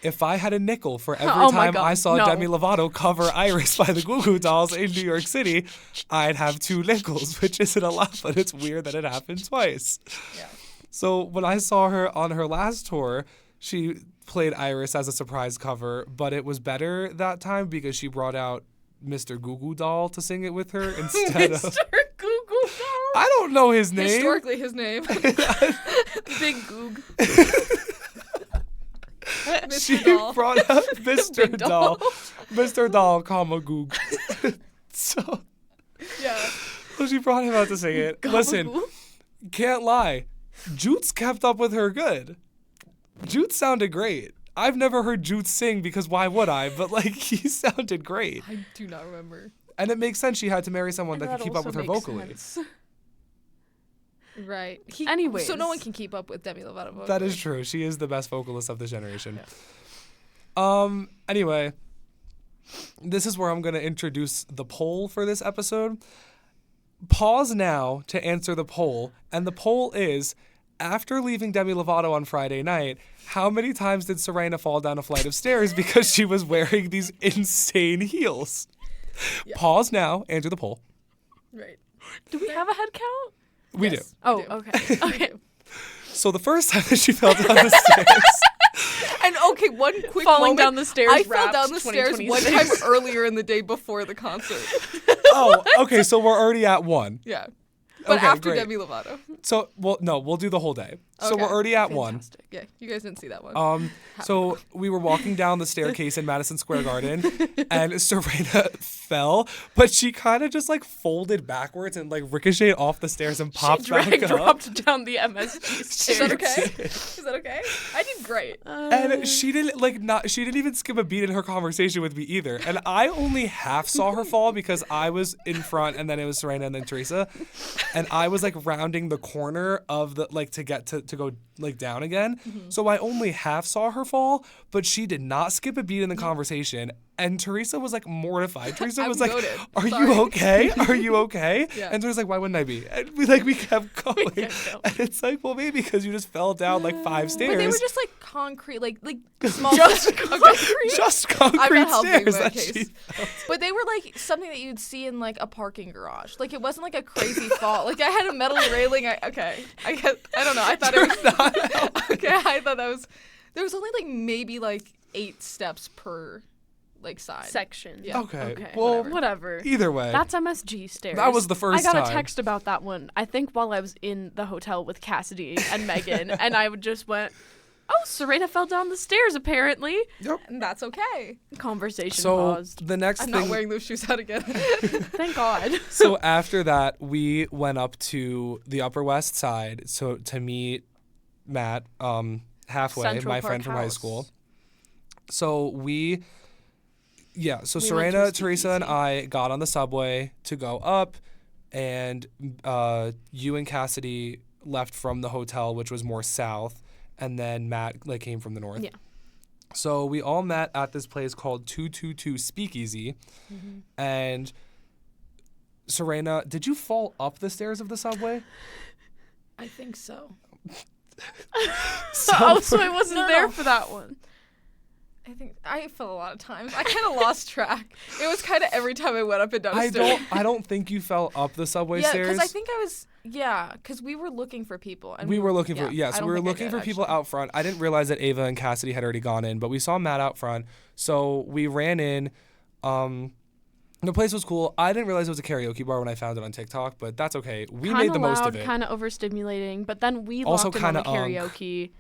if I had a nickel for every Oh my time God, I saw no. Demi Lovato cover Iris by the Goo Goo Dolls in New York City, I'd have 2 nickels, which isn't a lot, but it's weird that it happened twice. Yeah. So when I saw her on her last tour, she played Iris as a surprise cover, but it was better that time because she brought out Mr. Goo Goo Doll to sing it with her instead of. Mr. Google Doll. I don't know his name. Historically, his name. Big Goog. She Mr. Doll. brought up Mr. Big Doll. Doll. Mr. Doll, Goog. So Yeah. she brought him out to sing it. Listen, Gabagool. can't lie. Joots kept up with her good. Joots sounded great. I've never heard Joots sing because why would I? But like he sounded great. I do not remember. And it makes sense she had to marry someone that could keep up with her vocally. Right. Anyways. So no one can keep up with Demi Lovato vocally. That is true. She is the best vocalist of this generation. Yeah. Anyway, this is where I'm going to introduce the poll for this episode. Pause now to answer the poll. And the poll is, after leaving Demi Lovato on Friday night, how many times did Syrena fall down a flight of stairs because she was wearing these insane heels? Yeah. Pause now, answer the poll. Right. Do we have a head count? We Yes. do. Oh, do. okay. Okay. So the first time that she fell down the stairs, And okay, one quick Falling moment. down the stairs. I fell Wrapped down the stairs one 2026. time earlier in the day before the concert. oh, okay, so we're already at 1. Yeah. But Okay, after great. Demi Lovato. So, well, no, we'll do the whole day. So Okay. we're already at 1. Fantastic. Yeah, you guys didn't see that one. So we were walking down the staircase in Madison Square Garden, and Syrena fell, but she kind of just like folded backwards and like ricocheted off the stairs and popped She back drag up. dropped down the MSG Is stairs. that okay? Is that okay? I did great. And she didn't even skip a beat in her conversation with me either. And I only half saw her fall because I was in front and then it was Syrena and then Teresa. And I was like rounding the corner of the like to get to go like down again. So I only half saw her fall, but she did not skip a beat in the conversation. And Teresa was like mortified. Teresa I'm was like, goated. "Are Sorry." you okay? Are you okay?" Yeah. And Teresa's like, "Why wouldn't I be?" And we kept going. kept going. And it's like, well, maybe because you just fell down like 5 stairs. But they were just like concrete, like small. Just Okay. concrete. just I'm concrete not helping stairs in that that she case. But they were like something that you'd see in like a parking garage. Like it wasn't like a crazy fall. Like I had a metal railing. I don't know. I thought it was okay. I thought that was there was only like maybe like 8 steps per like side. Section. Yeah. Okay. Well, whatever. either way. That's MSG stairs. That was the first I got time. a text about that one. I think while I was in the hotel with Cassidy and Megan, and I just went, "Oh, Syrena fell down the stairs apparently." Yep. And that's okay. Conversation So paused. the next I'm thing. not wearing those shoes out again. Thank God. So after that, we went up to the Upper West Side so to meet Matt halfway, Central my Park friend from high House. school. So so We went to Syrena, a Teresa, and speakeasy. I got on the subway to go up, and you and Cassidy left from the hotel, which was more south, and then Matt like came from the north. Yeah. So we all met at this place called 222 Speakeasy, and Syrena, did you fall up the stairs of the subway? I think so. So I wasn't No, there no. for that one. I think I fell a lot of times. I kind of lost track. It was kind of every time I went up and down a stair. I don't think you fell up the subway Yeah, stairs. because I think I was. Yeah, because we were looking for people. And we were looking for I so don't we were think I looking did, for people actually. out front. I didn't realize that Ava and Cassidy had already gone in, but we saw Matt out front. So we ran in. The place was cool. I didn't realize it was a karaoke bar when I found it on TikTok, but that's okay. We made the most of it. Kind of overstimulating, but then we Also locked in on the kinda karaoke.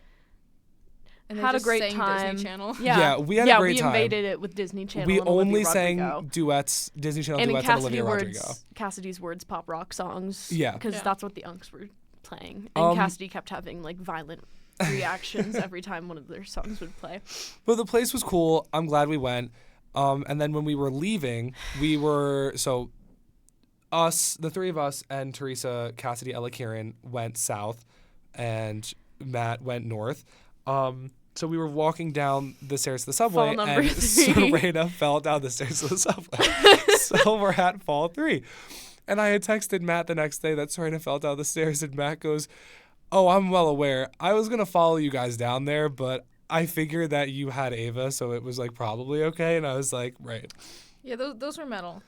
And they Had a just great sang time. Disney Channel. Yeah, we had a great we time. invaded it with Disney Channel. We and only Olivia sang Rodrigo. duets, Disney Channel And in duets, and Olivia Rodrigo. Cassidy's words, pop rock songs. Yeah. because Yeah. that's what the Unks were playing, and Um, Cassidy kept having like violent reactions every time one of their songs would play. But the place was cool. I'm glad we went. And then when we were leaving, we were the 3 of us, and Teresa, Cassidy, Ella, Kieran went south, and Matt went north. So we were walking down the stairs to the subway, Fall number and 3. Syrena fell down the stairs to the subway. So we're at fall 3. And I had texted Matt the next day that Syrena fell down the stairs, and Matt goes, "Oh, I'm well aware. I was going to follow you guys down there, but I figured that you had Ava, so it was like probably okay." And I was like, right. Yeah, those were metal.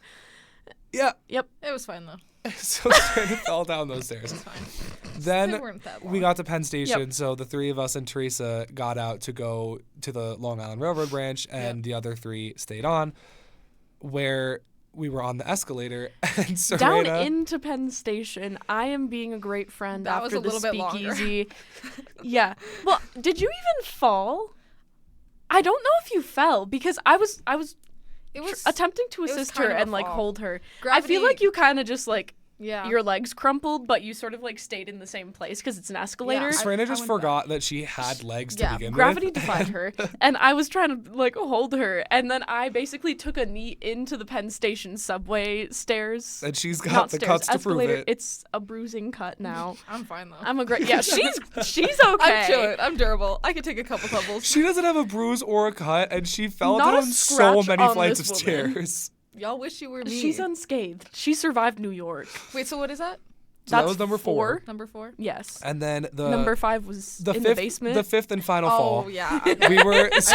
Yeah. Yep. It was fine though. So Syrena fell down those stairs. It's fine. Then They weren't that long. we got to Penn Station, Yep. so the 3 of us and Teresa got out to go to the Long Island Railroad branch, and Yep. the other 3 stayed on, where we were on the escalator, and Down Syrena. into Penn Station, I am being a great friend That was after a the little bit longer. speakeasy. Yeah. Well, did you even fall? I don't know if you fell because I was It was attempting to was assist kind her of a and like fall. hold her. I Gravity- feel like you kind of just like yeah. your legs crumpled, but you sort of like stayed in the same place because it's an escalator. Syrena I just went forgot that she had legs to Yeah, begin Gravity with. defied her, and I was trying to like hold her, and then I basically took a knee into the Penn Station subway stairs. And she's got Not the stairs, cuts to prove escalator. it. It's a bruising cut now. I'm fine though. I'm a great. Yeah, she's okay. I'm chilling. I'm durable. I could take a couple tumbles. She doesn't have a bruise or a cut, and she fell Not a down so scratch many on flights of this woman. stairs. Y'all wish you were me. She's unscathed. She survived New York. Wait, so what is that? So that That's was number 4. Number 4? Yes. And then the Number 5 was the in fifth, the basement. the fifth and final fall. Oh, yeah. We were on. That's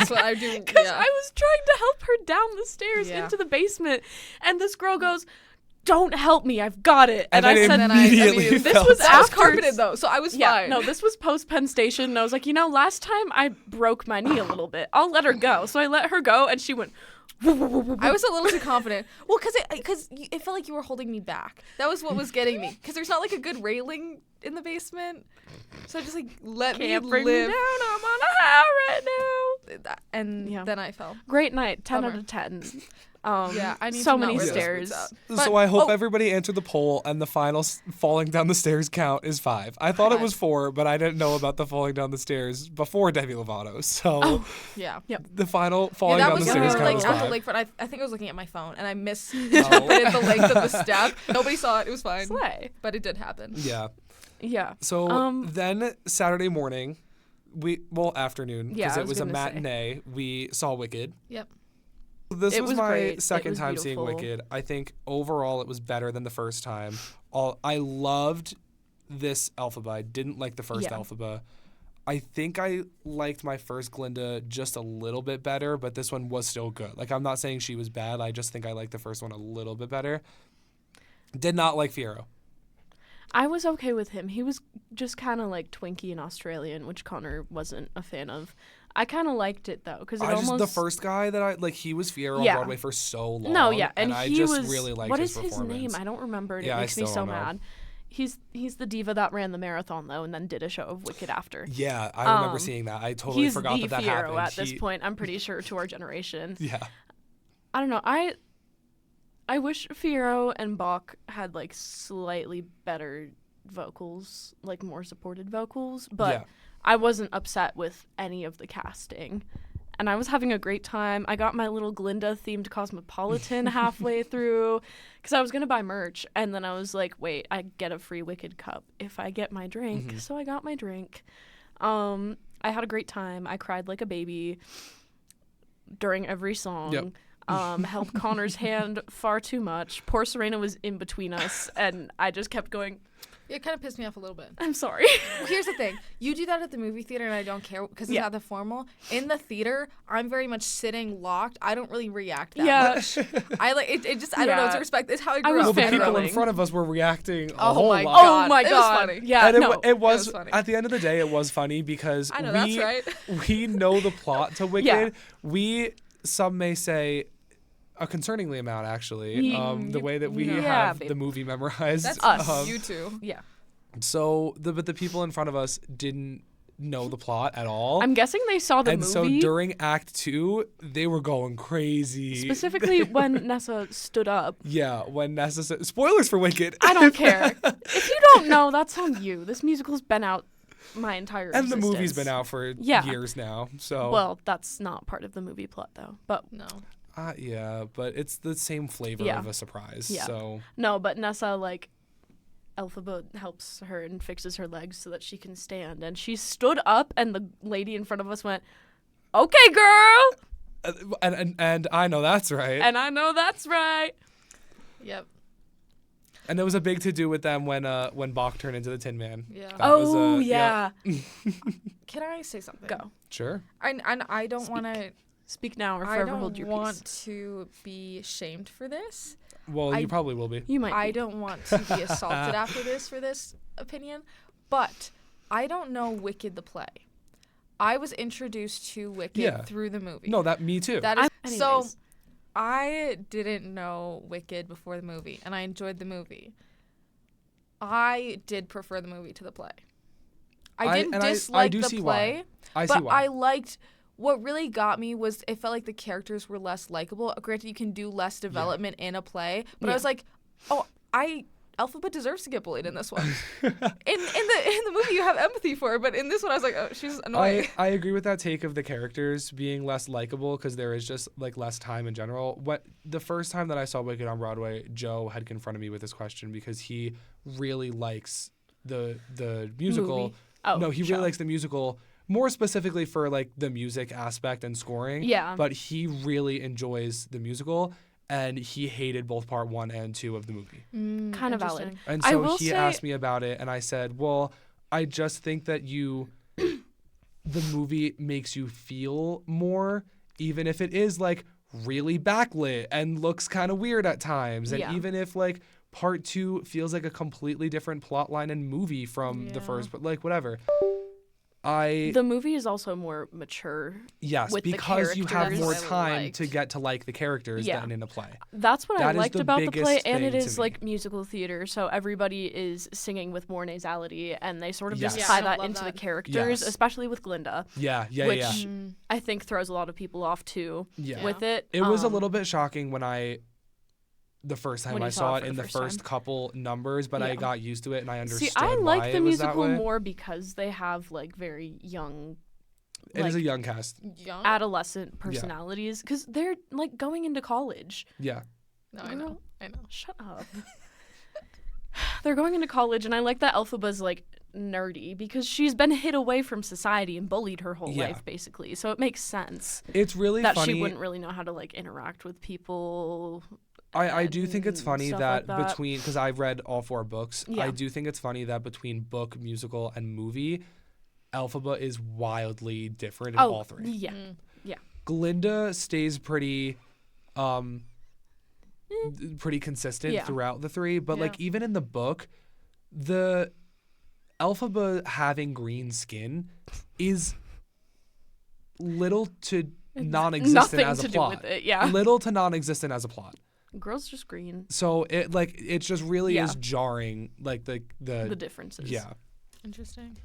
what I do. Because Yeah. I was trying to help her down the stairs Yeah. into the basement, and this girl goes, "Don't help me, I've got it." And I then said, immediately "This fell was down. I was after carpeted though, so I was Yeah, fine. no, this was post Penn Station, and I was like, last time I broke my knee a little bit. I'll let her go. So I let her go, and she went. I was a little too confident. Well, because it felt like you were holding me back. That was what was getting me. Because there's not like a good railing in the basement, so I just like let Can't me bring me live. down. I'm on a high right now. And Yeah. then I fell. Great night, 10 Bummer. out of 10. Yeah, I need so to not many wear those stairs. boots out. So But- I hope oh, everybody answered the poll, and the final falling down the stairs count is 5. I thought it was 4, but I didn't know about the falling down the stairs before Demi Lovato. So Yeah. the final Yeah, falling that down was the when we stairs were count like is at the 5. lakefront. I think I was looking at my phone and I misinterpreted the length of the step. Nobody saw it. It was fine. Slay. But it did happen. Yeah. Yeah. So then Saturday morning, afternoon, Yeah, because I it was was a gonna say. matinee, we saw Wicked. Yep. This It was was my great. It second was time seeing beautiful. Wicked. I think overall it was better than the first time. I loved this Elphaba. I didn't like the first Yeah. Elphaba. I think I liked my first Glinda just a little bit better, but this one was still good. Like, I'm not saying she was bad. I just think I liked the first one a little bit better. Did not like Fiero. I was okay with him. He was just kind of like Twinkie and Australian, which Connor wasn't a fan of. I kind of liked it though, because it almost The first guy that I like, he was Fiero Yeah. on Broadway for so long. No, yeah, and I he just was. really liked what his is his performance. name? I don't remember it. Yeah, It I makes me still so don't know. mad. He's the diva that ran the marathon though, and then did a show of Wicked after. Yeah, I remember Um, seeing that. I totally He's forgot the that Fiero happened. at this point. I'm pretty sure to our generation. Yeah. I don't know. I wish Fiero and Bach had like slightly better vocals, like more supported vocals, but Yeah. I wasn't upset with any of the casting. And I was having a great time. I got my little Glinda themed Cosmopolitan halfway through because I was going to buy merch. And then I was like, wait, I get a free Wicked cup if I get my drink. Mm-hmm. So I got my drink. I had a great time. I cried like a baby during every song. Yep. Held Connor's hand far too much. Poor Syrena was in between us, and I just kept going, It kind of pissed me off a little bit. I'm sorry. Well, here's the thing. You do that at the movie theater, and I don't care because it's Yeah. not the formal. In the theater, I'm very much sitting locked. I don't really react that Yeah. much. I like it. It just I don't know. It's a Yeah. respect. It's how I I grew was Well, up. the people in fangirling. front of us were reacting a Oh whole my lot. God. Oh my It was god. funny. Yeah, And no. it was funny. at the end of the day, it was funny because I know, that's right. we know the plot to Wicked. Yeah. We, some may say, a concerningly amount actually. The way that we Yeah, have babe. the movie memorized. That's us. You two. Yeah. So but the people in front of us didn't know the plot at all. I'm guessing they saw the and movie. so during Act 2, they were going crazy. Specifically when Nessa stood up. Yeah, when necessary. Spoilers for Wicked. I don't care. If you don't know, that's on you. This musical's been out my entire and the existence. movie's been out for Yeah. years now. So Well, that's not part of the movie plot though. But No. yeah, but it's the same flavor Yeah. of a surprise. Yeah. So no, but Nessa like Elphaba helps her and fixes her legs so that she can stand, and she stood up, and the lady in front of us went, "Okay, girl," and I know that's right. and I know that's right. Yep. And there was a big to do with them when Bach turned into the Tin Man. Yeah. That was, Oh yeah. Can I say something? Go. Sure. And I don't want to. Speak now or I forever don't hold your want peace. to be shamed for this. Well, I- you probably will be. You might. I be. don't want to be assaulted after this for this opinion, but I don't know Wicked the play. I was introduced to Wicked Yeah. through the movie. No, me too. That is so. Anyways. I didn't know Wicked before the movie, and I enjoyed the movie. I did prefer the movie to the play. I didn't dislike the play, but I liked. What really got me was it felt like the characters were less likable. Granted, you can do less development in a play, but I was like, oh, Elphaba deserves to get bullied in this one. in the movie, you have empathy for her, but in this one, I was like, oh, she's annoying. I agree with that take of the characters being less likable because there is just like less time in general. The first time that I saw Wicked on Broadway, Joe had confronted me with this question because he really likes the musical. Movie. Oh, no, he really likes the musical. More specifically for like the music aspect and scoring. Yeah. But he really enjoys the musical, and he hated both part 1 and 2 of the movie. Kind of valid. And so he asked me about it, and I said, well, I just think that the movie makes you feel more, even if it is like really backlit and looks kind of weird at times. And even if like part 2 feels like a completely different plot line and movie from the first, but like whatever. The movie is also more mature. Yes, with because you have more time liked. to get to like the characters than in a play. That's what I liked about the play, and it is me. like musical theater, so everybody is singing with more nasality, and they sort of just Yes. tie Yeah, I that love into that. the characters, Yes. especially with Glinda. Which I think throws a lot of people off too with it. It was a little bit shocking the first time When I you saw saw it in the first couple numbers, but I got used to it and I understood See, I why like the it was that musical way. more because they have like very young, It is a young cast. Young? adolescent personalities because they're like going into college. Yeah. No, I know. Shut up. They're going into college, and I like that Elphaba's like nerdy because she's been hid away from society and bullied her whole life, basically. So it makes sense It's really that funny. she wouldn't really know how to like interact with people. I do think it's funny stuff that, like that. between, because I've read all 4 books, Yeah. I do think it's funny that between book, musical, and movie, Elphaba is wildly different in all 3. Yeah. Glinda stays pretty consistent throughout the 3, but like even in the book, the Elphaba having green skin is little to non-existent as a plot. Nothing to do with it, Little to non-existent as a plot. Girl's just green. So it just really is jarring, like the differences. Yeah. Interesting.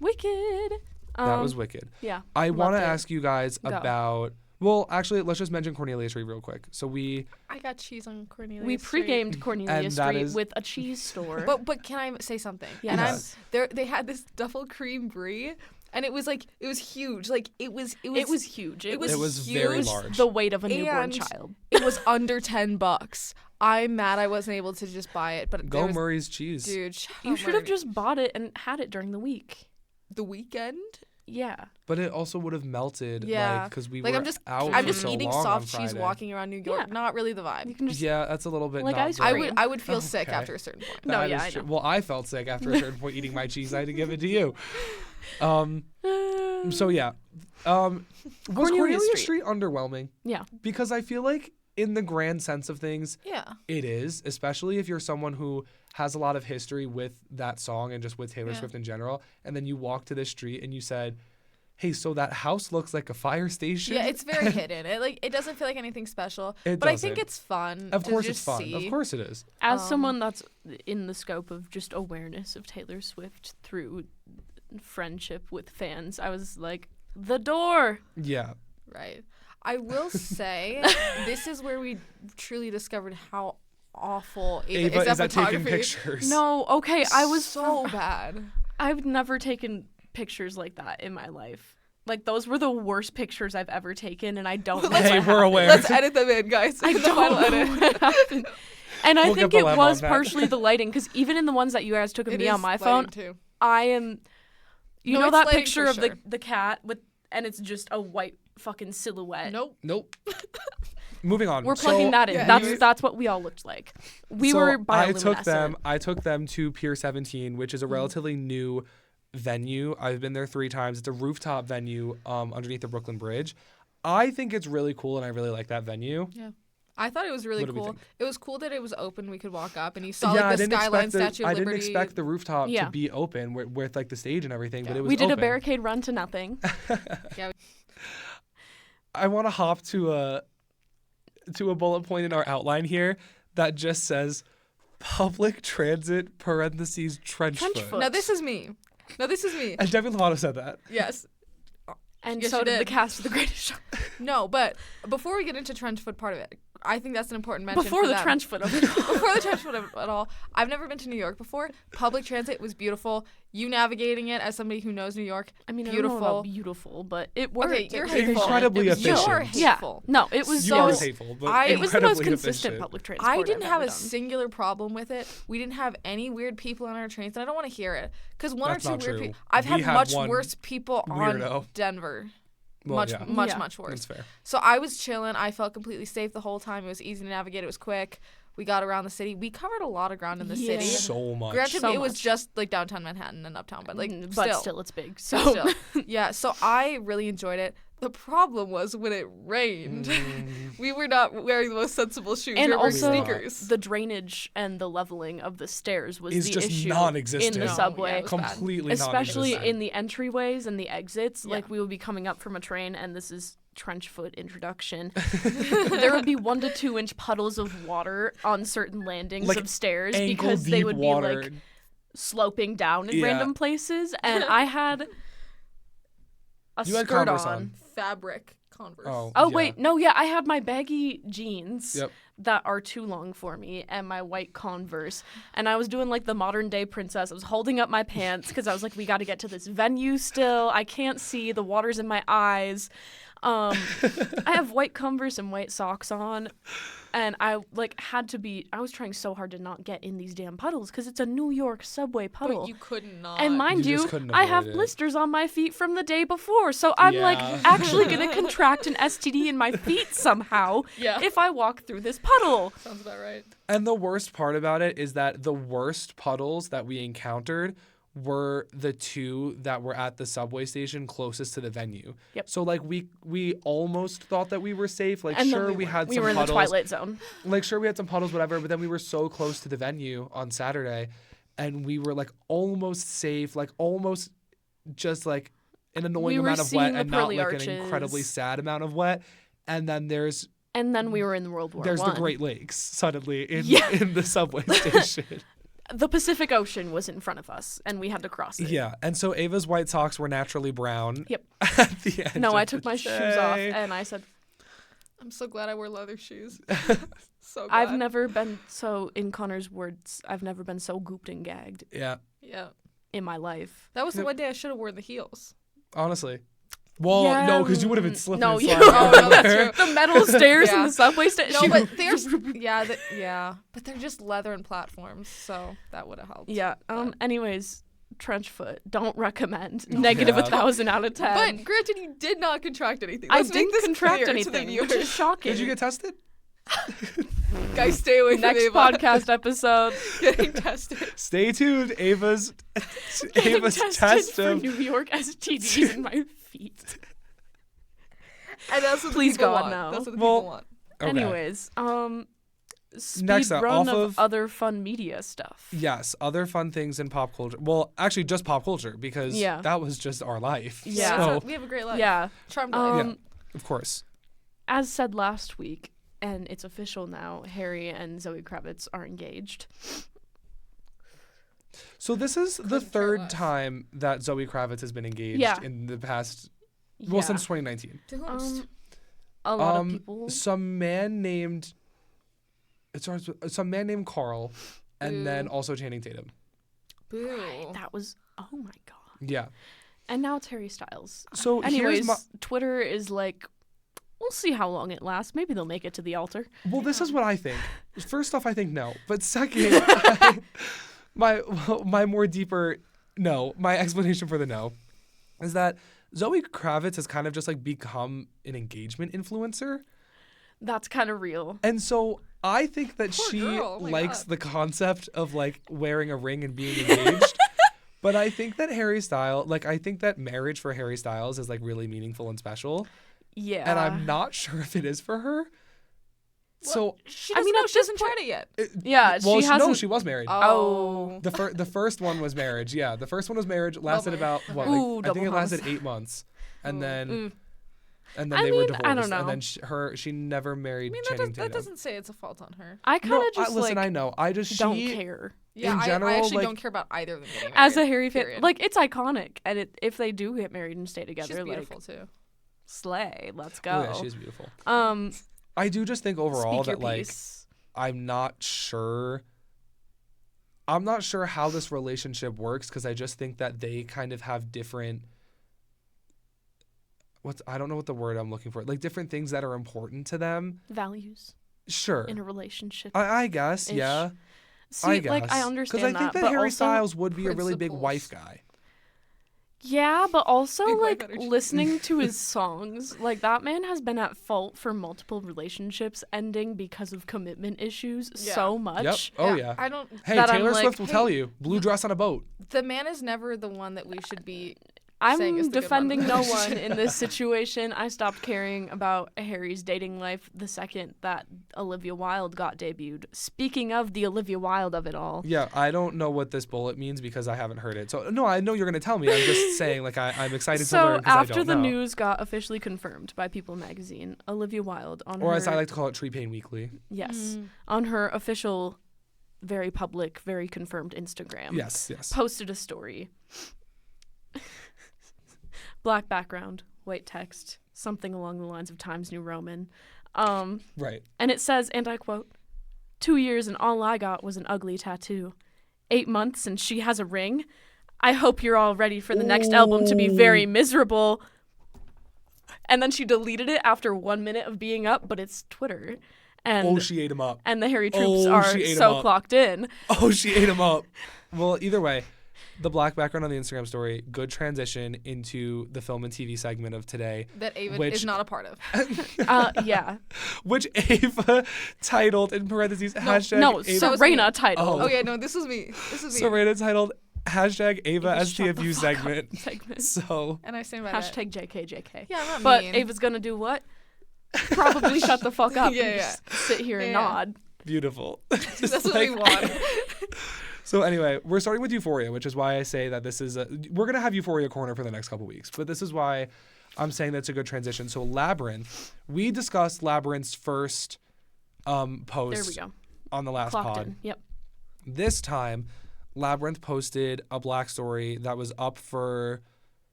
Wicked. That was Wicked. Yeah. I want to loved it. ask you guys about. Well, actually, let's just mention Cornelia Street real quick. So I got cheese on Cornelia We Street. pre-gamed Cornelia And that Street is- with a cheese store. But can I say something? Yes. And they had this duffel cream brie, and it was huge. Like it was huge. It was very huge. large. The weight of a newborn And child. It was under $10. I'm mad I wasn't able to just buy it, but Go Murray's cheese. dude, shut You up, should have Murray. just bought it and had it during the week. The weekend. Yeah. But it also would have melted, Yeah. because we Like were I'm just out I'm for just so eating long soft on cheese Friday. walking around New York. Yeah. Not really the vibe. You can just Yeah, that's a little bit Like not ice great. cream. I would feel sick Okay. after a certain point. No, That yeah, is I true. know. Well, I felt sick after a certain point eating my cheese. I had to give it to you. So yeah, was Cornelia Street underwhelming? Yeah. Because I feel like in the grand sense of things, Yeah. it is, especially if you're someone who has a lot of history with that song and just with Taylor Yeah. Swift in general, and then you walk to this street and you said, hey, so that house looks like a fire station? Yeah, it's very hidden. It doesn't feel like anything special. It But I think doesn't. it's fun. Of to course it's just fun. see. Of course it is. As someone that's in the scope of just awareness of Taylor Swift through friendship with fans, I was like, the door. Yeah. Right. I will say this is where we truly discovered how awful Ava is is at at taking photography. pictures. No, okay, I was so bad. I've never taken pictures like that in my life. Like those were the worst pictures I've ever taken, and I don't know. Hey, what we're happened. aware. Let's edit them in, guys. I The don't final know edit. what happened. And I We'll think get it the lem was on that. partially the lighting, because even in the ones that you guys took of It me on is my lighting phone, too. I am. You No, know it's that lighting picture for of sure. the cat with, and it's just a white fucking silhouette. Nope. Moving on. We're plugging that in. yeah, That's what we all looked like. We So were bioluminescent. I took them to Pier 17, which is a relatively new venue. I've been there 3 times. It's a rooftop venue underneath the Brooklyn Bridge. I think it's really cool, and I really like that venue. Yeah. I thought it was really What do we cool. think? It was cool that it was open. We could walk up, and you saw I like the didn't skyline, expect Statue of I Liberty. didn't expect the rooftop Yeah. to be open with like the stage and everything, but Yeah. it was We did a open. barricade run to nothing. Yeah. I want to hop to to a bullet point in our outline here that just says public transit parentheses trench foot. Now this is me. And Demi Lovato said that. Yes. And Yes, so you did the did. cast of The Greatest Show. No, but before we get into trench foot part of it, I think that's an important mention. Before for the them. trench foot of it. Before the trench foot of it at all. I've never been to New York before. Public transit was beautiful. You navigating it as somebody who knows New York, I mean, beautiful. I don't know about beautiful, but it worked. Okay, you're It hateful. was Incredibly efficient. efficient. You're hateful. Yeah. No, it was You it are was, hateful, but I- it was the most incredibly consistent efficient. public transport I didn't I've have ever a done. singular problem with it. We didn't have any weird people on our trains, and I don't want to hear it. Because one That's or not two weird true. people. I've We had had much one worse people weirdo. on Denver. Well, much yeah, much worse. that's fair. So I was chilling. I felt completely safe the whole time. It was easy to navigate. It was quick. We got around the city. We covered a lot of ground in the Yeah. city. So much. Granted, So it was much. just like downtown Manhattan and uptown, but like but still, it's big. So still. Yeah, so I really enjoyed it. The problem was when it rained. We were not wearing the most sensible shoes. and we were wearing also sneakers. the drainage and the leveling of the stairs was Is the just issue non-existent. in the No, subway. yeah, it was bad. Completely Especially non-existent. in the entryways and the exits. Yeah. Like we would be coming up from a train, and this is trench foot introduction. There would be 1 to 2 inch puddles of water on certain landings Like of stairs ankle because they deep would water. be like sloping down in Yeah. random places, and I had a You had skirt Converse on. on. Fabric Converse. Oh, Oh yeah. wait, no, yeah, I had my baggy jeans Yep. that are too long for me and my white Converse, and I was doing like the modern day princess. I was holding up my pants because I was like, we got to get to this venue still. I can't see, the water's in my eyes. I have white Converse and white socks on, and I like had to be. I was trying so hard to not get in these damn puddles because it's a New York subway puddle. But you could not. And mind You you, just couldn't I have avoid it. blisters on my feet from the day before, so I'm like Yeah. actually gonna contract an STD in my feet somehow Yeah. if I walk through this puddle. Sounds about right. And the worst part about it is that the worst puddles that we encountered were the two that were at the subway station closest to the venue. Yep. So like we almost thought that we were safe. Like And then sure we had we some were in puddles. the twilight zone. Like sure we had some puddles, whatever, but then we were so close to the venue on Saturday and we were like almost safe, like almost just like an annoying We were amount of seeing wet the and not pearly like arches. an incredibly sad amount of wet. And then there's And then we were in World War the I. Great Lakes suddenly in Yeah. in the subway station. The Pacific Ocean was in front of us, and we had to cross it. Yeah, and so Ava's white socks were naturally brown. Yep. At the end. No, of I took the my shoes off, day. and I said, I'm so glad I wore leather shoes. So glad. I've never been so, in Connor's words, I've never been so gooped and gagged Yeah, Yeah. in my life. That was the Yep. one day I should have worn the heels. honestly. Well, Yeah, no, because you would have been slipping. no, and you- sliding Oh, no, that's everywhere. true. The metal stairs in Yeah. the subway station. No, but there's but they're just leather and platforms, so that would have helped. Yeah. But- Anyways, trench foot. Don't recommend. Negative Yeah. 1,000 out of 10. But granted, you did not contract anything. I Let's make didn't this contract clear to the anything, which viewers. is shocking. Did you get tested? Guys, stay away Next from Ava. podcast episode? Getting tested. Stay tuned. Ava's Getting Ava's tested test for of New York STDs in my feet. And that's what Please the people God, want. no. That's what the Well, people want. Okay. Anyways, speed Next up, run off of of- other fun media stuff. Yes, other fun things in pop culture. Well, actually, just pop culture because Yeah. that was just our life. Yeah. So, We have a great life. Yeah. Charmed life. Um, of course. As said last week, and it's official now, Harry and Zoe Kravitz are engaged. So this is the Couldn't care third less. time that Zoe Kravitz has been engaged Yeah. in the past. Yeah. Well, since 2019. To whom? A lot of people. Some man named. It starts with some man named Carl, and then Boo. also Channing Tatum. Boo. That was, oh my God. Yeah. And now it's Harry Styles. So Anyways, here's my. Twitter is like, we'll see how long it lasts. Maybe they'll make it to the altar. Well, this is what I think. First off, I think no. But second, my more deeper no. My explanation for the no is that Zoe Kravitz has kind of just like become an engagement influencer. That's kind of real. And so I think that Poor she girl, oh my likes God. the concept of like wearing a ring and being engaged. But I think that I think that marriage for Harry Styles is like really meaningful and special. Yeah. And I'm not sure if it is for her. So She I doesn't mean, know. at She this hasn't tried it yet. Yeah, well, she hasn't. no, she was married. Oh. The first one was marriage. Yeah, the first one was marriage. Lasted Bummer. about what? Ooh, I think it double lasted homicide. 8 months, and Ooh. then And then I they were mean, divorced. I don't know. And then she never married I mean, Channing that Tatum. doesn't say it's a fault on her. I kind of just listen, like I know. I just don't care. Yeah, in I general, actually like, don't care about either of them getting married. As a Harry fan, period. like it's iconic, and if they do get married and stay together, She's beautiful like too. slay, let's go. Oh, yeah, she's beautiful. Um, I do just think overall speak your that like piece. I'm not sure how this relationship works because I just think that they kind of have different I don't know what the word I'm looking for. Like different things that are important to them. Values Sure. in a relationship. I guess, Ish. yeah. See, I guess. like I understand because I think that but Harry also, Styles would be a really big principles. wife guy. Yeah, but also Big wife like energy. listening to his songs, like that man has been at fault for multiple relationships ending because of commitment issues Yeah. so much. Yep. Oh yeah. I don't. Hey, that I'm Taylor like, Swift will tell hey, you. Blue dress on a boat. The man is never the one that we should be. I'm saying is the good one. defending no one in this situation. I stopped caring about Harry's dating life the second that Olivia Wilde got debuted. Speaking of the Olivia Wilde of it all. Yeah, I don't know what this bullet means because I haven't heard it. So no, I know you're gonna tell me. I'm just saying, like I'm excited to learn So because I after don't the know. news got officially confirmed by People magazine, Olivia Wilde on Or her as I like to call it, Tree Pain Weekly. yes, on her official, very public, very confirmed Instagram. Yes. Posted a story. Black background, white text, something along the lines of Times New Roman. Right. And it says, and I quote, 2 years and all I got was an ugly tattoo. 8 months and she has a ring. I hope you're all ready for the next album to be very miserable. And then she deleted it after 1 minute of being up, but it's Twitter. And she ate him up. and the Harry troops Oh, are she ate 'em so up. clocked in. Oh, she ate him up. Well, either way, the black background on the Instagram story, good transition into the film and TV segment of today. That Ava Which- is not a part of. Yeah. Which Ava titled in parentheses hashtag No, Ava. so- Syrena title. Oh. Oh yeah, no, this was me. Syrena titled hashtag Ava Ava, shut the STFU fuck up segment. segment. So And I stand by that. Hashtag JKJK. Yeah, I'm not But mean. Ava's gonna do what? Probably shut the fuck up Yeah, and yeah. just sit here and Yeah. nod. beautiful. Just That's what we want. So anyway, we're starting with Euphoria, which is why I say that this is we're gonna have Euphoria Corner for the next couple weeks. But this is why I'm saying that's a good transition. So Labyrinth, we discussed Labyrinth's first post There we go. on the last Clocked pod. in. Yep. This time, Labyrinth posted a Black story that was up for.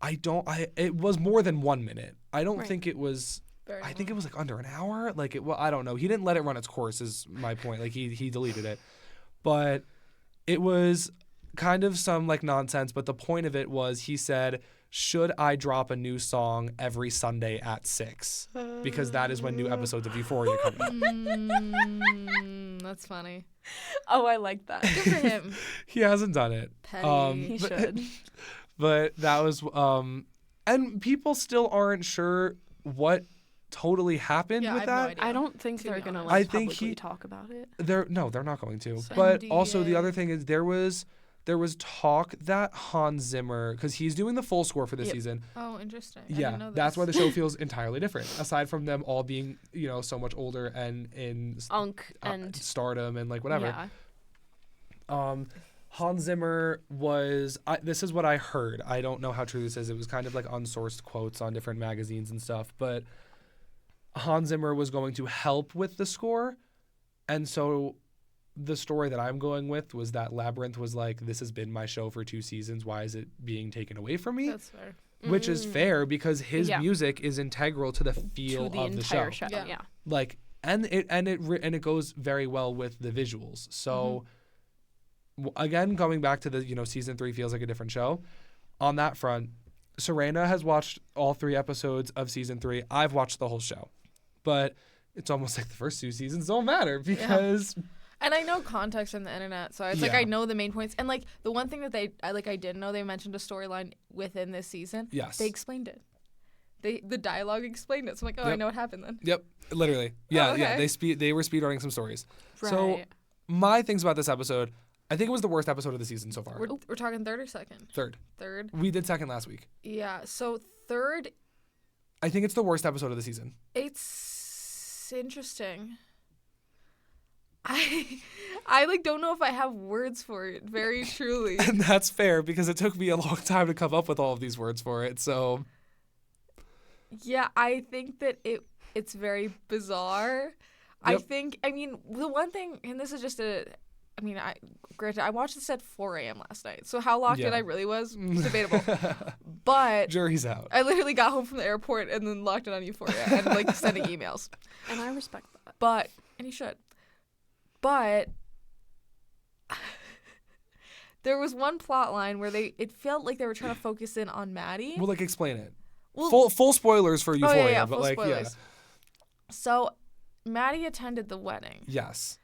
It was more than 1 minute. I don't Right. think it was. Very I think it was like under an hour. Like I don't know. He didn't let it run its course. Is my point. Like he deleted it, but it was kind of some like nonsense. But the point of it was he said, "Should I drop a new song every Sunday at 6? Because that is when new episodes of Euphoria come out." That's funny. Oh, I like that. Good for him. He hasn't done it. Petty. He but- should. But that was and people still aren't sure what totally happened Yeah, I with have no that. idea. I don't think To they're be gonna honest. like I think publicly he- talk about it. They're not going to. So But also the NDA. other thing is there was talk that Hans Zimmer, because he's doing the full score for this Yep. season. Oh, interesting. I Yeah, didn't know that's this. why the show feels entirely different. Aside from them all being so much older and in Unk and stardom and like whatever. yeah. Hans Zimmer was, this is what I heard. I don't know how true this is. It was kind of like unsourced quotes on different magazines and stuff. But Hans Zimmer was going to help with the score. And so the story that I'm going with was that Labyrinth was like, this has been my show for 2 seasons. Why is it being taken away from me? That's fair. Which is fair because his Yeah. music is integral to the feel To the of the entire show. show. Yeah. Yeah. Like, and it goes very well with the visuals. So again, going back to the season 3 feels like a different show. On that front, Syrena has watched all 3 episodes of season 3. I've watched the whole show, but it's almost like the first 2 seasons don't matter because And I know context from the internet, so it's like Yeah. I know the main points. And like the one thing that I didn't know, they mentioned a storyline within this season. yes, They explained it. The dialogue explained it. So I'm like, oh, I Yep. know what happened then. yep, literally, yeah, yeah. okay. They were speedrunning some stories. Right. So my things about this episode, I think it was the worst episode of the season so far. We're talking third or second? Third. Third. We did second last week. Yeah. So third, I think it's the worst episode of the season. it's interesting. I like don't know if I have words for it. Very truly. And that's fair because it took me a long time to come up with all of these words for it. So Yeah, I think that it's very bizarre. Yep. I mean, the one thing, and this is just granted, I watched this at 4 a.m. last night, so how locked in Yeah. I really was, debatable. But Jury's out. I literally got home from the airport and then locked in on Euphoria and like sending emails. And I respect that. But, and you should. But there was one plot line where it felt like they were trying to focus in on Maddie. Well, like, explain it. Well, Full spoilers for Euphoria, yeah, but full like, spoilers. So Maddie attended the wedding. yes.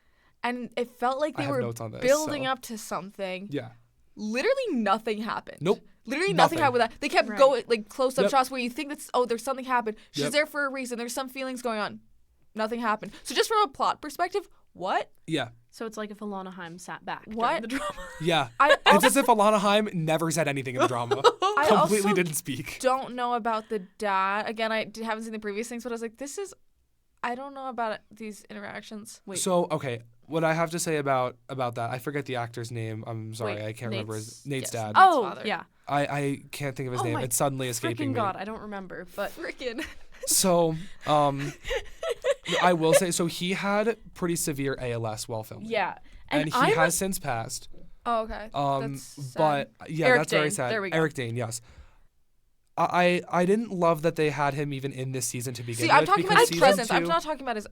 And it felt like I they have were notes on this, building so- up to something. Yeah. Literally nothing happened. Nope. Literally nothing Nothing. happened with that. They kept Right. going, like, close-up Yep. shots where you think there's something happened. She's Yep. there for a reason. There's some feelings going on. Nothing happened. So just from a plot perspective, what? Yeah. So it's like if Alana Haim sat back What? during the drama. Yeah. I It's also as if Alana Haim never said anything in the drama. I Completely also didn't speak. don't know about the dad. Again, haven't seen the previous things, but I was like, I don't know about these interactions. Wait. So, okay, what I have to say about that, I forget the actor's name. I'm sorry, Wait, I can't remember Nate's yes. dad. Oh, Oh, father. yeah. I can't think of his Oh name. my It's suddenly escaping Freaking me. God, I don't remember. But Freaking. So, I will say, so he had pretty severe ALS while filming. yeah. And he I has was- since passed. Oh, okay. That's sad. But yeah, Eric that's very Dane. sad. There we go. Eric Dane, yes. I didn't love that they had him even in this season to begin See, I'm with. talking because about his season presence. I'm two- not talking about his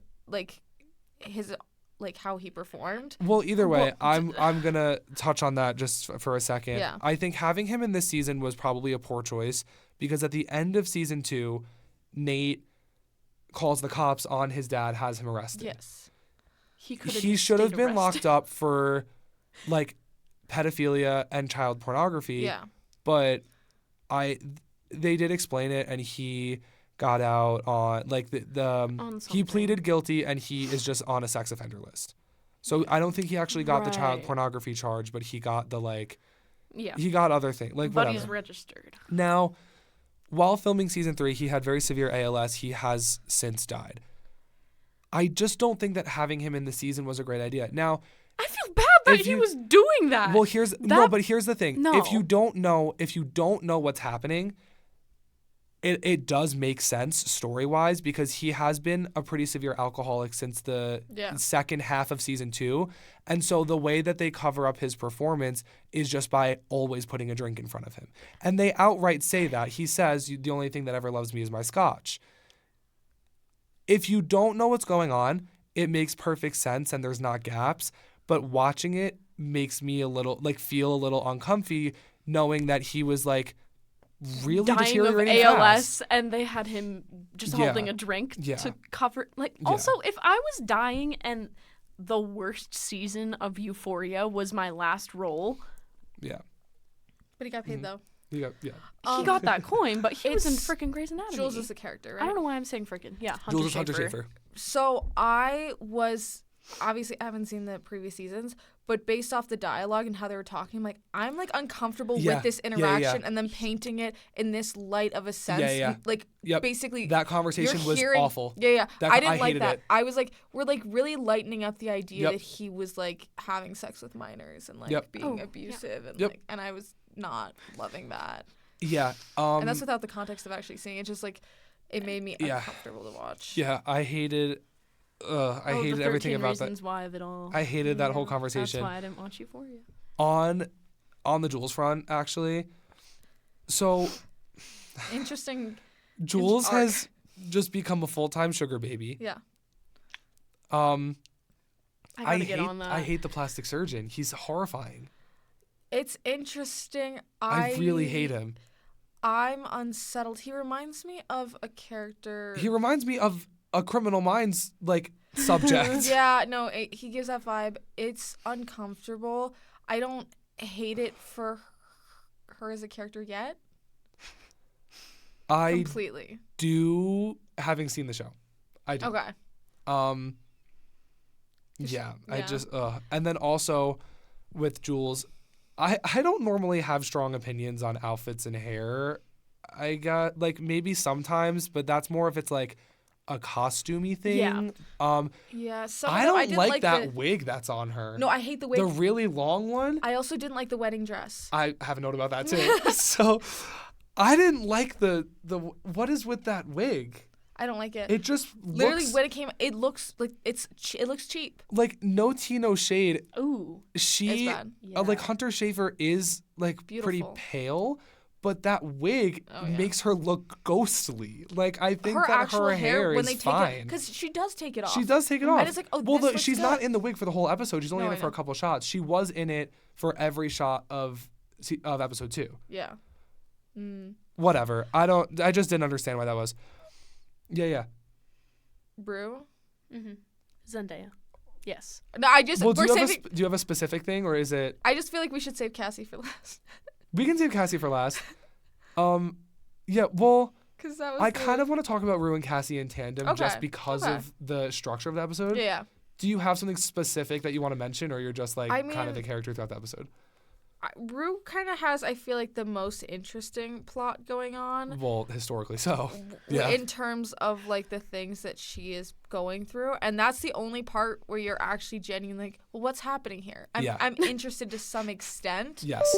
how he performed. Well, either way, Well, I'm gonna touch on that just for a second. Yeah. I think having him in this season was probably a poor choice because at the end of season 2, Nate calls the cops on his dad, has him arrested. Yes. He should have been locked up for like pedophilia and child pornography. Yeah. But they did explain it, and he got out on like On he something. pleaded guilty, and he is just on a sex offender list. So I don't think he actually got the child Right. pornography charge, but he got the Yeah. he got other things like But whatever. he's registered. Now, while filming season 3, he had very severe ALS. He has since died. I just don't think that having him in the season was a great idea. Now, I feel bad that If he you- was doing that. well, here's the thing. No. If you don't know what's happening, it does make sense story-wise because he has been a pretty severe alcoholic since the Yeah. second half of season 2. And so the way that they cover up his performance is just by always putting a drink in front of him. And they outright say that. He says, the only thing that ever loves me is my scotch. If you don't know what's going on, it makes perfect sense and there's not gaps. But watching it makes me feel a little uncomfy knowing that he was really dying of deteriorating ALS, fast. and they had him just Yeah. holding a drink Yeah. to cover. Also, if I was dying and the worst season of Euphoria was my last role, Yeah. But he got paid though. Yeah. he got that coin, but he was in it's- freaking Grey's Anatomy. Jules is the character, right? I don't know why I'm saying freaking. Yeah, Hunter Jules is Hunter Schafer. Schafer. So I haven't seen the previous seasons, but based off the dialogue and how they were talking, I'm uncomfortable Yeah. with this Yeah, yeah. interaction and then painting it in this light of a sense. Yeah. Yep. Basically That conversation you're was hearing, awful. Yeah. That- I didn't I like hated that. it. I was we're really lightening up the idea Yep. that he was having sex with minors and Yep. being Oh, yeah. abusive and Yep. and I was not loving that. Yeah. And that's without the context of actually seeing it. Just it made me Yeah. uncomfortable to watch. Yeah, I hated I Oh, hated the everything 13 about that. reasons why of it all. I hated that whole That's conversation. why I didn't watch Euphoria. On the Jules front, actually. So Interesting. Jules arc. has just become a full-time sugar baby. Yeah. I I gotta hate get on that. I hate the plastic surgeon. He's horrifying. It's interesting. I really hate him. I'm unsettled. He reminds me of a character. He reminds me of a Criminal Minds subject. Yeah, no, he gives that vibe. It's uncomfortable. I don't hate it for her as a character yet. I Completely. do, having seen the show. I do. Okay. Yeah, I yeah. just and then also with Jules, I don't normally have strong opinions on outfits and hair. I got maybe sometimes, but that's more if it's a costumey thing. Yeah. Yeah. I don't didn't like that the- wig that's on her. No, I hate the wig. The really long one. I also didn't like the wedding dress. I have a note about that too. So I didn't like the what is with that wig? I don't like it. It just Literally looks when it came, it looks like it looks cheap. like no tea, no shade. Ooh. She It's bad. like Yeah. Hunter Schafer is like pretty Beautiful. pale, but that wig Oh, yeah. makes her look ghostly. Like I think Her that actual her hair when is they take fine. it, because she does take it off. She does take it off. And it's like, oh, well, this looks she's good. not in the wig for the whole episode. She's only No, in I it for a know. couple shots. She was in it for every shot of episode 2. Yeah. Whatever. I just didn't understand why that was. Yeah. Brew. Mm-hmm. Zendaya. Yes. No, I just Well, do we're you, have saving. do you have a specific thing, or is it? I just feel like we should save Cassie for last. We can save Cassie for last. Yeah. Well, Because that was. I kind of want to talk about Rue and Cassie in tandem just Okay, because okay. of the structure of the episode. Yeah. Do you have something specific that you want to mention, or you're just like I kind of mean- the character throughout the episode? Rue kind of has, I feel like, the most interesting plot going on. Well, historically so. Yeah. In terms of like the things that she is going through, and that's the only part where you're actually genuinely like, well, what's happening here? Yeah. I'm interested to some extent, Yes.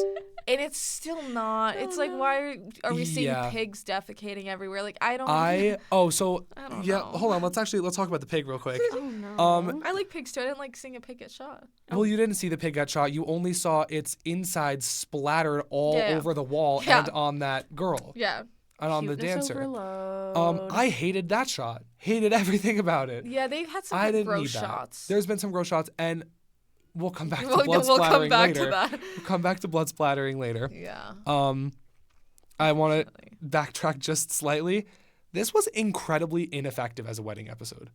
and it's still not. It's like, why are we seeing Yeah. pigs defecating everywhere? Like, I don't. So I don't yeah, know. hold on. Let's talk about the pig real quick. Oh no. I like pigs too. I didn't like seeing a pig get shot. Well, you didn't see the pig get shot. You only saw its inside splattered all Yeah. over the wall Yeah. and on that girl Yeah. and on the Cuteness dancer. overload. I hated that shot. Hated everything about it. Yeah, they've had some I like, didn't gross need that. shots. There's been some gross shots, and we'll come back to we'll blood come splattering back later. to that. We'll come back to blood splattering later. Yeah. I want to Definitely. backtrack just slightly. This was incredibly ineffective as a wedding episode.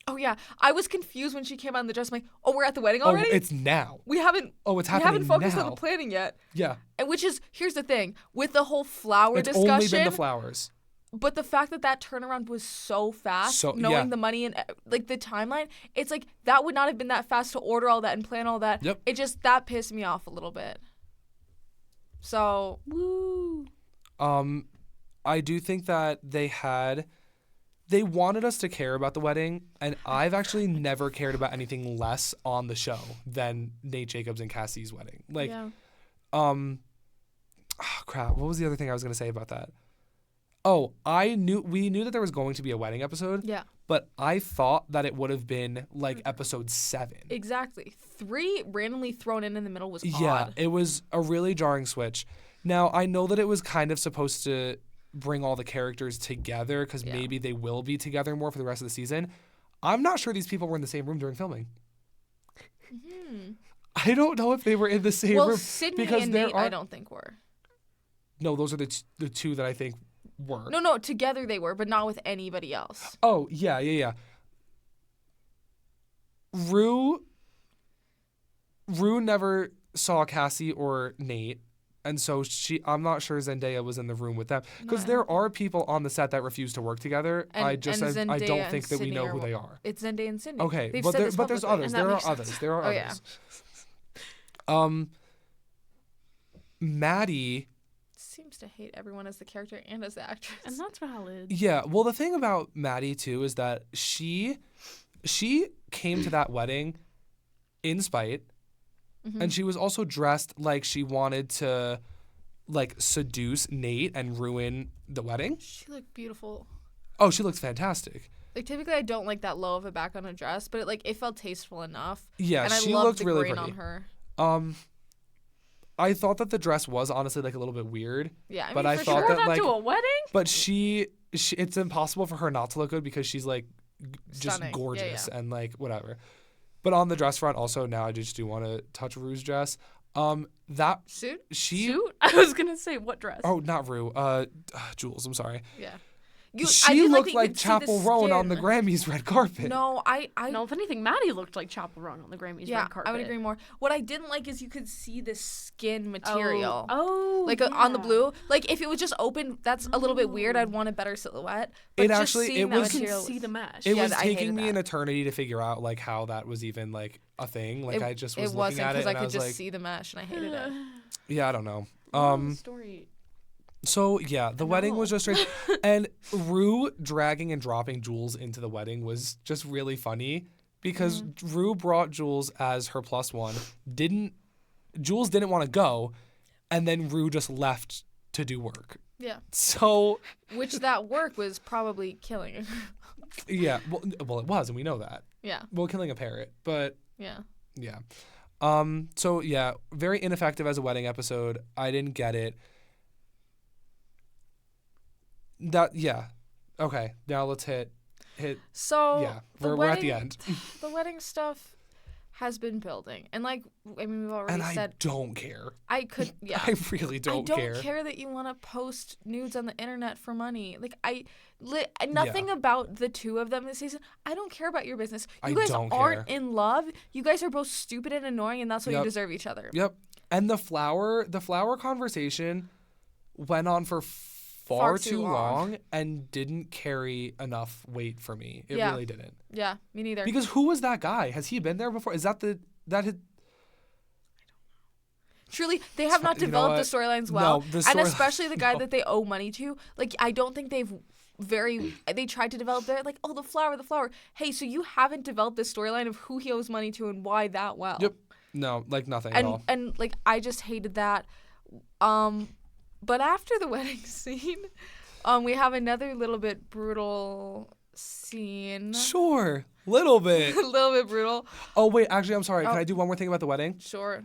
Oh yeah, I was confused when she came out in the dress. I'm like, oh, we're at the wedding already. Oh, it's now. we haven't. Oh, it's We happening haven't focused now. on the planning yet. Yeah, And which is, here's the thing with the whole flower it's discussion. only been the flowers. But the fact that turnaround was so fast, So- knowing yeah. the money and like the timeline, it's like that would not have been that fast to order all that and plan all that. Yep. It just that pissed me off a little bit. So Woo. I do think that they wanted us to care about the wedding, and I've actually never cared about anything less on the show than Nate Jacobs and Cassie's wedding. Like, yeah. Crap. What was the other thing I was gonna say about that? Oh, we knew that there was going to be a wedding episode, Yeah. but I thought that it would have been like episode 7. Exactly. 3 randomly thrown in the middle was Yeah, odd. it was a really jarring switch. Now, I know that it was kind of supposed to bring all the characters together because Yeah. maybe they will be together more for the rest of the season. I'm not sure these people were in the same room during filming. I don't know if they were in the same Well, room. Sydney because and there Nate, are- I don't think were. No, those are the two that I think were. No, together they were, but not with anybody else. Oh, yeah. Rue never saw Cassie or Nate, and so I'm not sure Zendaya was in the room with them because there are people on the set that refuse to work together. And- I and don't Zendaya think and that we Sydney know are who they one- are. It's Zendaya and Sydney. Okay, They've but said this there's publicly. others. And that There are makes others. sense. There are Oh, yeah. others. Maddie. Seems to hate everyone as the character and as the actress. And that's valid. Yeah, well, the thing about Maddie too is that she came to that wedding in spite, and she was also dressed like she wanted to like seduce Nate and ruin the wedding. She looked beautiful. Oh, she looks fantastic. Like typically, I don't like that low of a back on a dress, but it felt tasteful enough. Yeah, and I she loved looked the really green pretty. on her. I thought that the dress was honestly like a little bit weird. Yeah, I but mean, I for thought sure. that That like, to a wedding? but she it's impossible for her not to look good because she's like just Stunning. Yeah, gorgeous yeah. and like whatever. But on the dress front, also now I just do want to touch Rue's dress. That Suit? she Suit? I was gonna say what dress? oh not Rue Jules, I'm sorry. Yeah. I She did looked that you like could see the Chapel Roan on the skin. Grammys red carpet. No, I No, if anything, Maddie looked like Chapel Roan on the Grammys yeah, red carpet. I would agree more. What I didn't like is you could see the skin material. Oh, Like on the yeah. blue, like if it was just open, that's a little bit weird. I'd want a better silhouette. But It just actually- seeing it that was- You material can see was- the mesh. It Yeah, was I hated taking me that. an eternity to figure out like how that was even like a thing. Like I just was it looking wasn't at it because I and I could was just like, see the mesh and I hated it. yeah, I don't know. Story. So yeah, the wedding was know. just strange, and Rue dragging and dropping Jules into the wedding was just really funny because Rue brought Jules as her +1. Jules didn't want to go, and then Rue just left to do work. Yeah. So, Which that work was probably killing her. yeah. Well, it was, and we know that. Yeah. Well, killing a parrot, but Yeah. yeah. So yeah, very ineffective as a wedding episode. I didn't get it. Yeah. Okay. Now let's hit. So Yeah. the We're at the wedding- end. The wedding stuff has been building, and like I mean, we've already And I said don't care. I could. Yeah. I really don't care. I don't care that you want to post nudes on the internet for money. Like nothing about the two of them this season. I don't care about your business. You guys don't aren't care. in love. You guys are both stupid and annoying, and that's why you deserve each other. Yep. And the flower conversation went on for far too long and didn't carry enough weight for me. It really didn't. Yeah, me neither. Because who was that guy? Has he been there before? Is that Truly, they have not developed the storylines well. No, and especially the guy that they owe money to. Like, I don't think they tried to develop their, like, oh, the flower. Hey, so you haven't developed the storyline of who he owes money to and why that well. Yep. No, like nothing at all. And, like, I just hated that. But after the wedding scene, we have another little bit brutal scene. Sure. Little bit. A little bit brutal. Oh, wait. Actually, I'm sorry. Can I do one more thing about the wedding? Sure.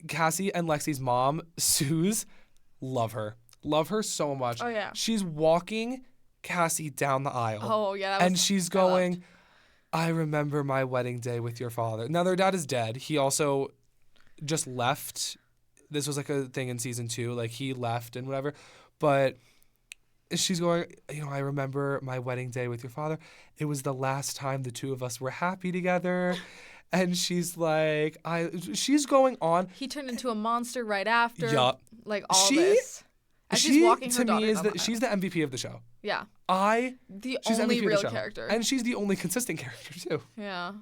Cassie and Lexi's mom, Suze, love her. Love her so much. Oh, yeah. She's walking Cassie down the aisle. Oh, yeah. And she's going, I remember my wedding day with your father. Now, their dad is dead. He also just left. This was like a thing in season 2. Like, he left and whatever. But she's going, I remember my wedding day with your father. It was the last time the two of us were happy together. And she's like, she's going on. He turned into a monster right after. Yup. Like, all this. And she's walking her daughter down the aisle. She's the MVP of the show. Yeah. She's only MVP real of the show. character. And she's the only consistent character, too. Yeah.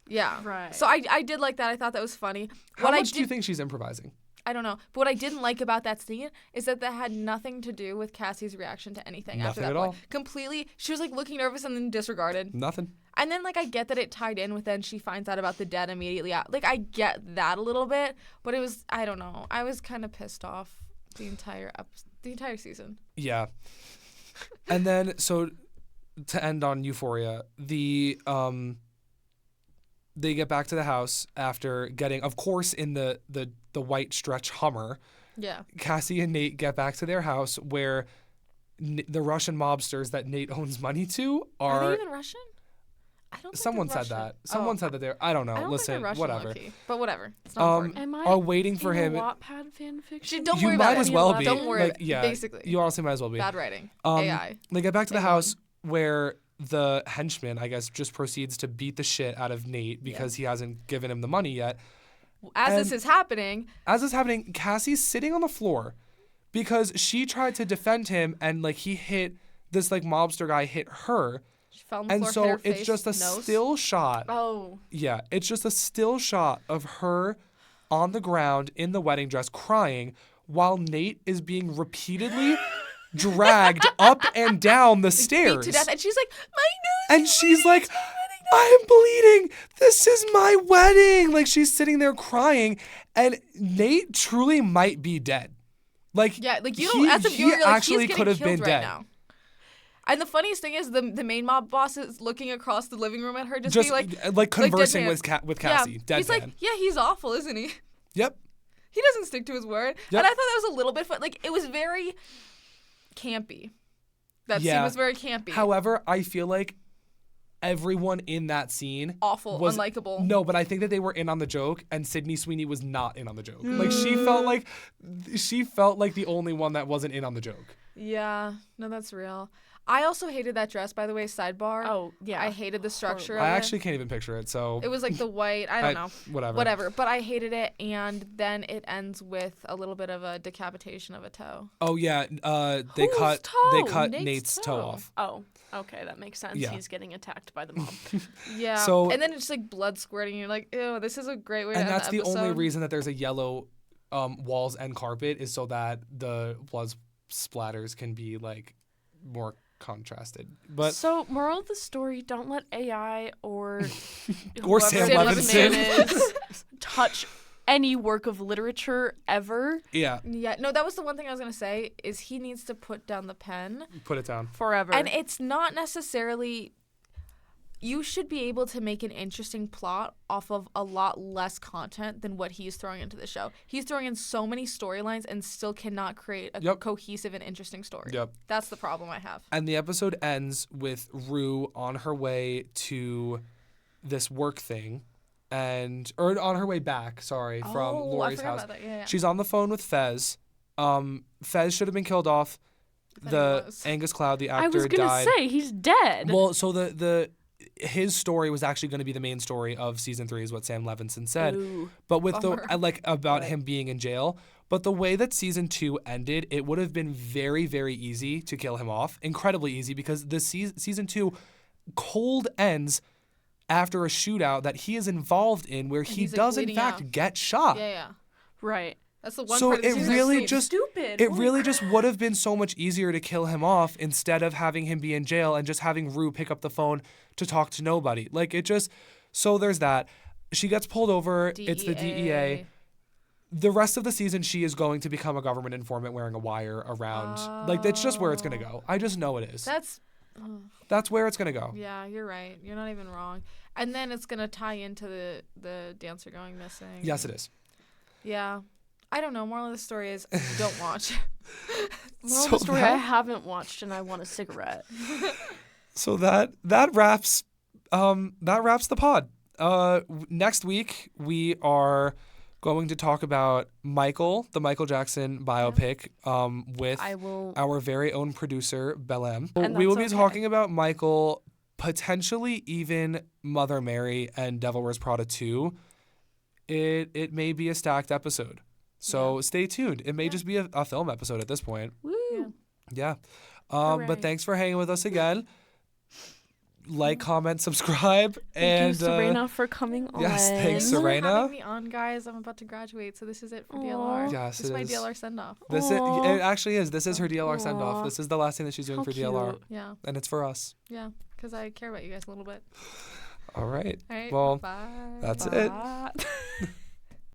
Yeah. Right. So I did like that. I thought that was funny. How much do you think she's improvising? I don't know. But what I didn't like about that scene is that had nothing to do with Cassie's reaction to anything after that Nothing at point. all. Completely. She was like looking nervous and then disregarded. Nothing. And then like I get that it tied in with then she finds out about the dead immediately. Like I get that a little bit, but it was I don't know. I was kind of pissed off the entire season. Yeah. And then so to end on Euphoria, they get back to the house after getting, of course, in the white stretch Hummer. Yeah. Cassie and Nate get back to their house where the Russian mobsters that Nate owns money to Are they even Russian? I don't think someone they're said Russian. that. Someone said that they're. I don't know. I don't Listen, think they're Russian, whatever. low-key. But whatever. It's not important. Am I Are waiting for in him. a Wattpad fan fiction? Don't You worry might about as it. well be. Don't worry Like, about it. yeah, Basically. You honestly might as well be. Bad writing. Um, AI. They get back to the A1. house where the henchman, I guess, just proceeds to beat the shit out of Nate because he hasn't given him the money yet. As and- this is happening, Cassie's sitting on the floor because she tried to defend him and like he hit this like mobster guy hit her. she fell on the And floor, hit so her it's face, just a nose. still shot. Oh. Yeah, it's just a still shot of her on the ground in the wedding dress crying while Nate is being repeatedly dragged up and down the stairs. Beat to death, and she's like, my nose. And she's like, I'm bleeding. This is my wedding. Like she's sitting there crying, and Nate truly might be dead. Like Yeah, like you don't. As a viewer, you're like, actually he's could getting have been killed right dead. now. And the funniest thing is the main mob boss is looking across the living room at her, just Just being like conversing deadpan. with Cassie. Yeah, Dead he's like, yeah, he's awful, isn't he? Yep. He doesn't stick to his word. Yep. And I thought that was a little bit fun. Like it was very campy. That scene was very campy. However, I feel like everyone in that scene Awful, was unlikable. No, but I think that they were in on the joke, and Sydney Sweeney was not in on the joke. Like she felt like the only one that wasn't in on the joke. Yeah, no, that's real. I also hated that dress, by the way, sidebar. Oh, yeah. I hated the structure I of actually can't even picture it. So it. It was like the white, I don't know. Whatever. But I hated it, and then it ends with a little bit of a decapitation of a toe. Oh yeah, they Whose cut toe? Nate's toe off. Oh, okay, that makes sense. Yeah. He's getting attacked by the mob. Yeah. So- and then it's like blood squirting. You're like, ew, this is a great way to And end that's the the only episode. reason that there's a yellow walls and carpet is so that the blood splatters can be like more contrasted. But So, moral of the story: don't let AI or Or whoever Sam the Levinson name is touch any work of literature ever Yeah. Yeah, no, that was the one thing I was gonna say is he needs to put down the pen. Put it down. forever. And it's not necessarily. You should be able to make an interesting plot off of a lot less content than what he's throwing into the show. He's throwing in so many storylines and still cannot create a cohesive and interesting story. Yep. That's the problem I have. And the episode ends with Rue on her way to this work thing, or on her way back, from Lori's house. About that. Yeah. She's on the phone with Fez. Fez should have been killed off. Angus Cloud, the actor, I was gonna died. say he's dead. Well, so his story was actually going to be the main story of season 3, is what Sam Levinson said. Ooh. But with Bummer. about him being in jail. But the way that season 2 ended, it would have been very, very easy to kill him off. Incredibly easy, because the season 2 cold ends after a shootout that he is involved in, where he he's, does in bleeding fact out. get shot. Yeah. Right. That's the one So part of the it season really that's just Stupid. it Holy really crap. just would have been so much easier to kill him off instead of having him be in jail and just having Rue pick up the phone to talk to nobody. Like, it just, so there's that. She gets pulled over. It's the DEA. The rest of the season, she is going to become a government informant wearing a wire around. Like, that's just where it's going to go. I just know it is. That's where it's going to go. Yeah, you're right. You're not even wrong. And then it's going to tie into the dancer going missing. Yes, it is. Yeah. I don't know. Moral of the story is don't watch. Moral of the story, I haven't watched and I want a cigarette. So that wraps the pod. Next week we are going to talk about Michael, the Michael Jackson biopic, with our very own producer Belém. We will be talking about Michael, potentially even Mother Mary and Devil Wears Prada 2. It may be a stacked episode. So stay tuned. It may just be a film episode at this point. Woo. Yeah. But thanks for hanging with us again. Like, comment, subscribe. Thank you, Syrena, for coming on. Yes, thanks, Thanks for Syrena. having me on, guys. I'm about to graduate, so this is it for DLR. Yes, this is it my is. DLR send-off. It actually is. This is her DLR send-off. Aw. This is the last thing that she's doing How for DLR. cute. Yeah. And it's for us. Yeah, because I care about you guys a little bit. All right. All right. Well, bye. that's it. Bye.